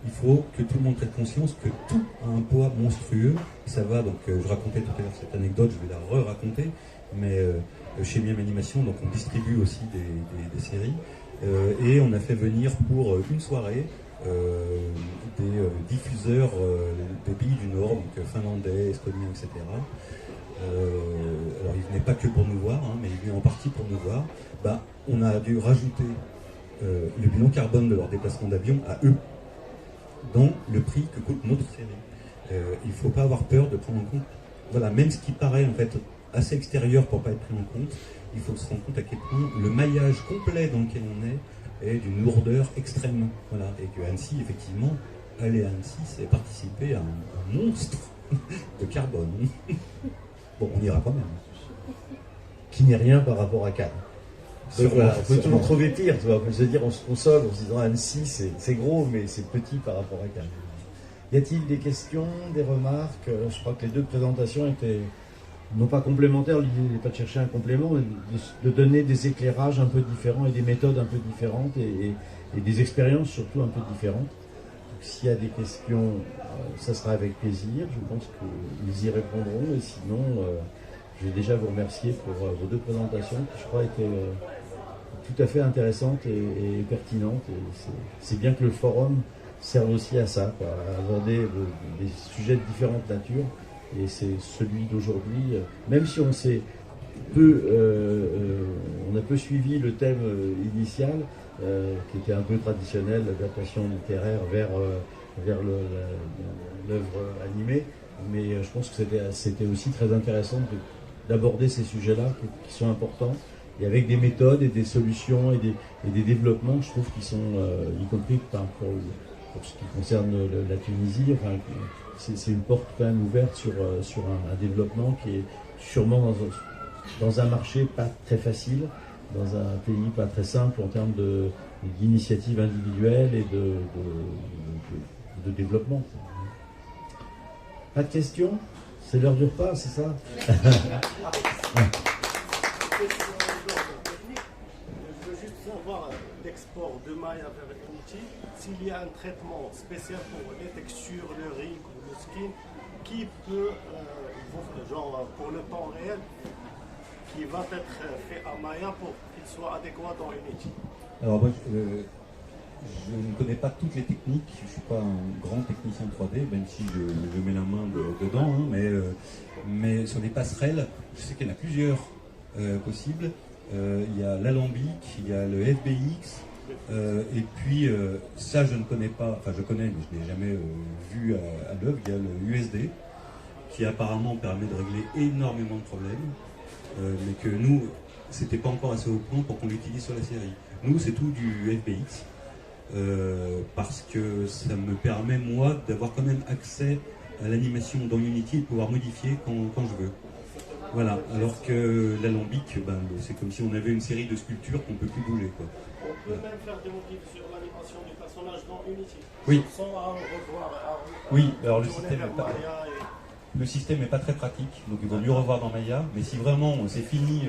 il faut que tout le monde prenne conscience que tout a un poids monstrueux. Ça va, donc je racontais tout à l'heure cette anecdote, je vais la re-raconter, mais chez Miam Animation, donc on distribue aussi des séries, et on a fait venir pour une soirée des diffuseurs des pays du Nord, donc finlandais, estoniens, etc. Alors ils venaient pas que pour nous voir, mais ils venaient en partie pour nous voir. On a dû rajouter le bilan carbone de leur déplacement d'avion à eux dans le prix que coûte notre série. Il ne faut pas avoir peur de prendre en compte, voilà, même ce qui paraît en fait assez extérieur pour ne pas être pris en compte, il faut se rendre compte à quel point le maillage complet dans lequel on est d'une lourdeur extrême. Voilà. Et que Annecy, effectivement, aller à Annecy, c'est participer à un monstre de carbone. Bon, on ira quand même. Qui n'est rien par rapport à Cannes. Voilà, on peut toujours trouver pire, tu vois. On peut se dire, on se console en se disant Annecy, c'est gros, mais c'est petit par rapport à Cannes. Y a-t-il des questions, des remarques? Je crois que les deux présentations étaient non pas complémentaires, l'idée n'est pas de chercher un complément, mais de donner des éclairages un peu différents et des méthodes un peu différentes et des expériences surtout un peu différentes. S'il y a des questions, ça sera avec plaisir. Je pense qu'ils y répondront. Et sinon, je vais déjà vous remercier pour vos deux présentations qui, je crois, étaient tout à fait intéressantes et pertinentes. Et c'est bien que le forum serve aussi à ça, quoi, à aborder des sujets de différentes natures. Et c'est celui d'aujourd'hui, même si on a peu suivi le thème initial, qui était un peu traditionnel, l'adaptation littéraire vers l'œuvre animée, mais je pense que c'était aussi très intéressant d'aborder ces sujets-là qui sont importants, et avec des méthodes et des solutions et des développements, je trouve, qui sont, y compris pour ce qui concerne la Tunisie, enfin, c'est une porte quand même ouverte sur un développement qui est sûrement dans un marché pas très facile, dans un pays pas très simple en termes d'initiatives individuelles et de développement. Pas de questions? C'est l'heure du repas, c'est ça? Je veux juste savoir l'export de maille vers Unity, s'il y a un traitement spécial pour les textures, le ring ou le skin, qui peut, genre pour le temps réel, qui va être fait à Maya pour qu'il soit adéquat dans Unity. Alors moi, je ne connais pas toutes les techniques, je ne suis pas un grand technicien de 3D, même si je mets la main dedans, hein, mais sur les passerelles, je sais qu'il y en a plusieurs possibles. Il y a l'alambic, il y a le FBX, et puis ça je ne connais pas, enfin je connais mais je ne l'ai jamais vu à l'œuvre, il y a le USD qui apparemment permet de régler énormément de problèmes, mais que nous, c'était pas encore assez au point pour qu'on l'utilise sur la série. Nous, c'est tout du FBX, parce que ça me permet, moi, d'avoir quand même accès à l'animation dans Unity et de pouvoir modifier quand je veux. Voilà, alors que l'alambic, c'est comme si on avait une série de sculptures qu'on ne peut plus bouger, quoi. On peut même faire des motifs sur l'animation du personnage dans Unity. Oui. Sans revoir. Oui, alors le Le système n'est pas très pratique, donc il vaut mieux revoir dans Maya, mais si vraiment c'est fini,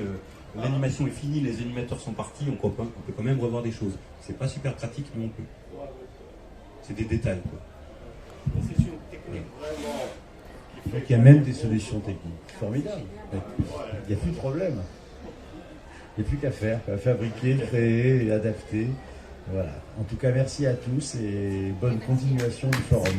l'animation est finie, les animateurs sont partis, on peut quand même revoir des choses. C'est pas super pratique, mais on peut. C'est des détails, quoi. C'est une technique vraiment. Donc il y a même des solutions techniques formidables. Il n'y a plus de problème. Il n'y a plus qu'à faire, qu'à fabriquer, créer et adapter. Voilà. En tout cas, merci à tous et bonne continuation du forum.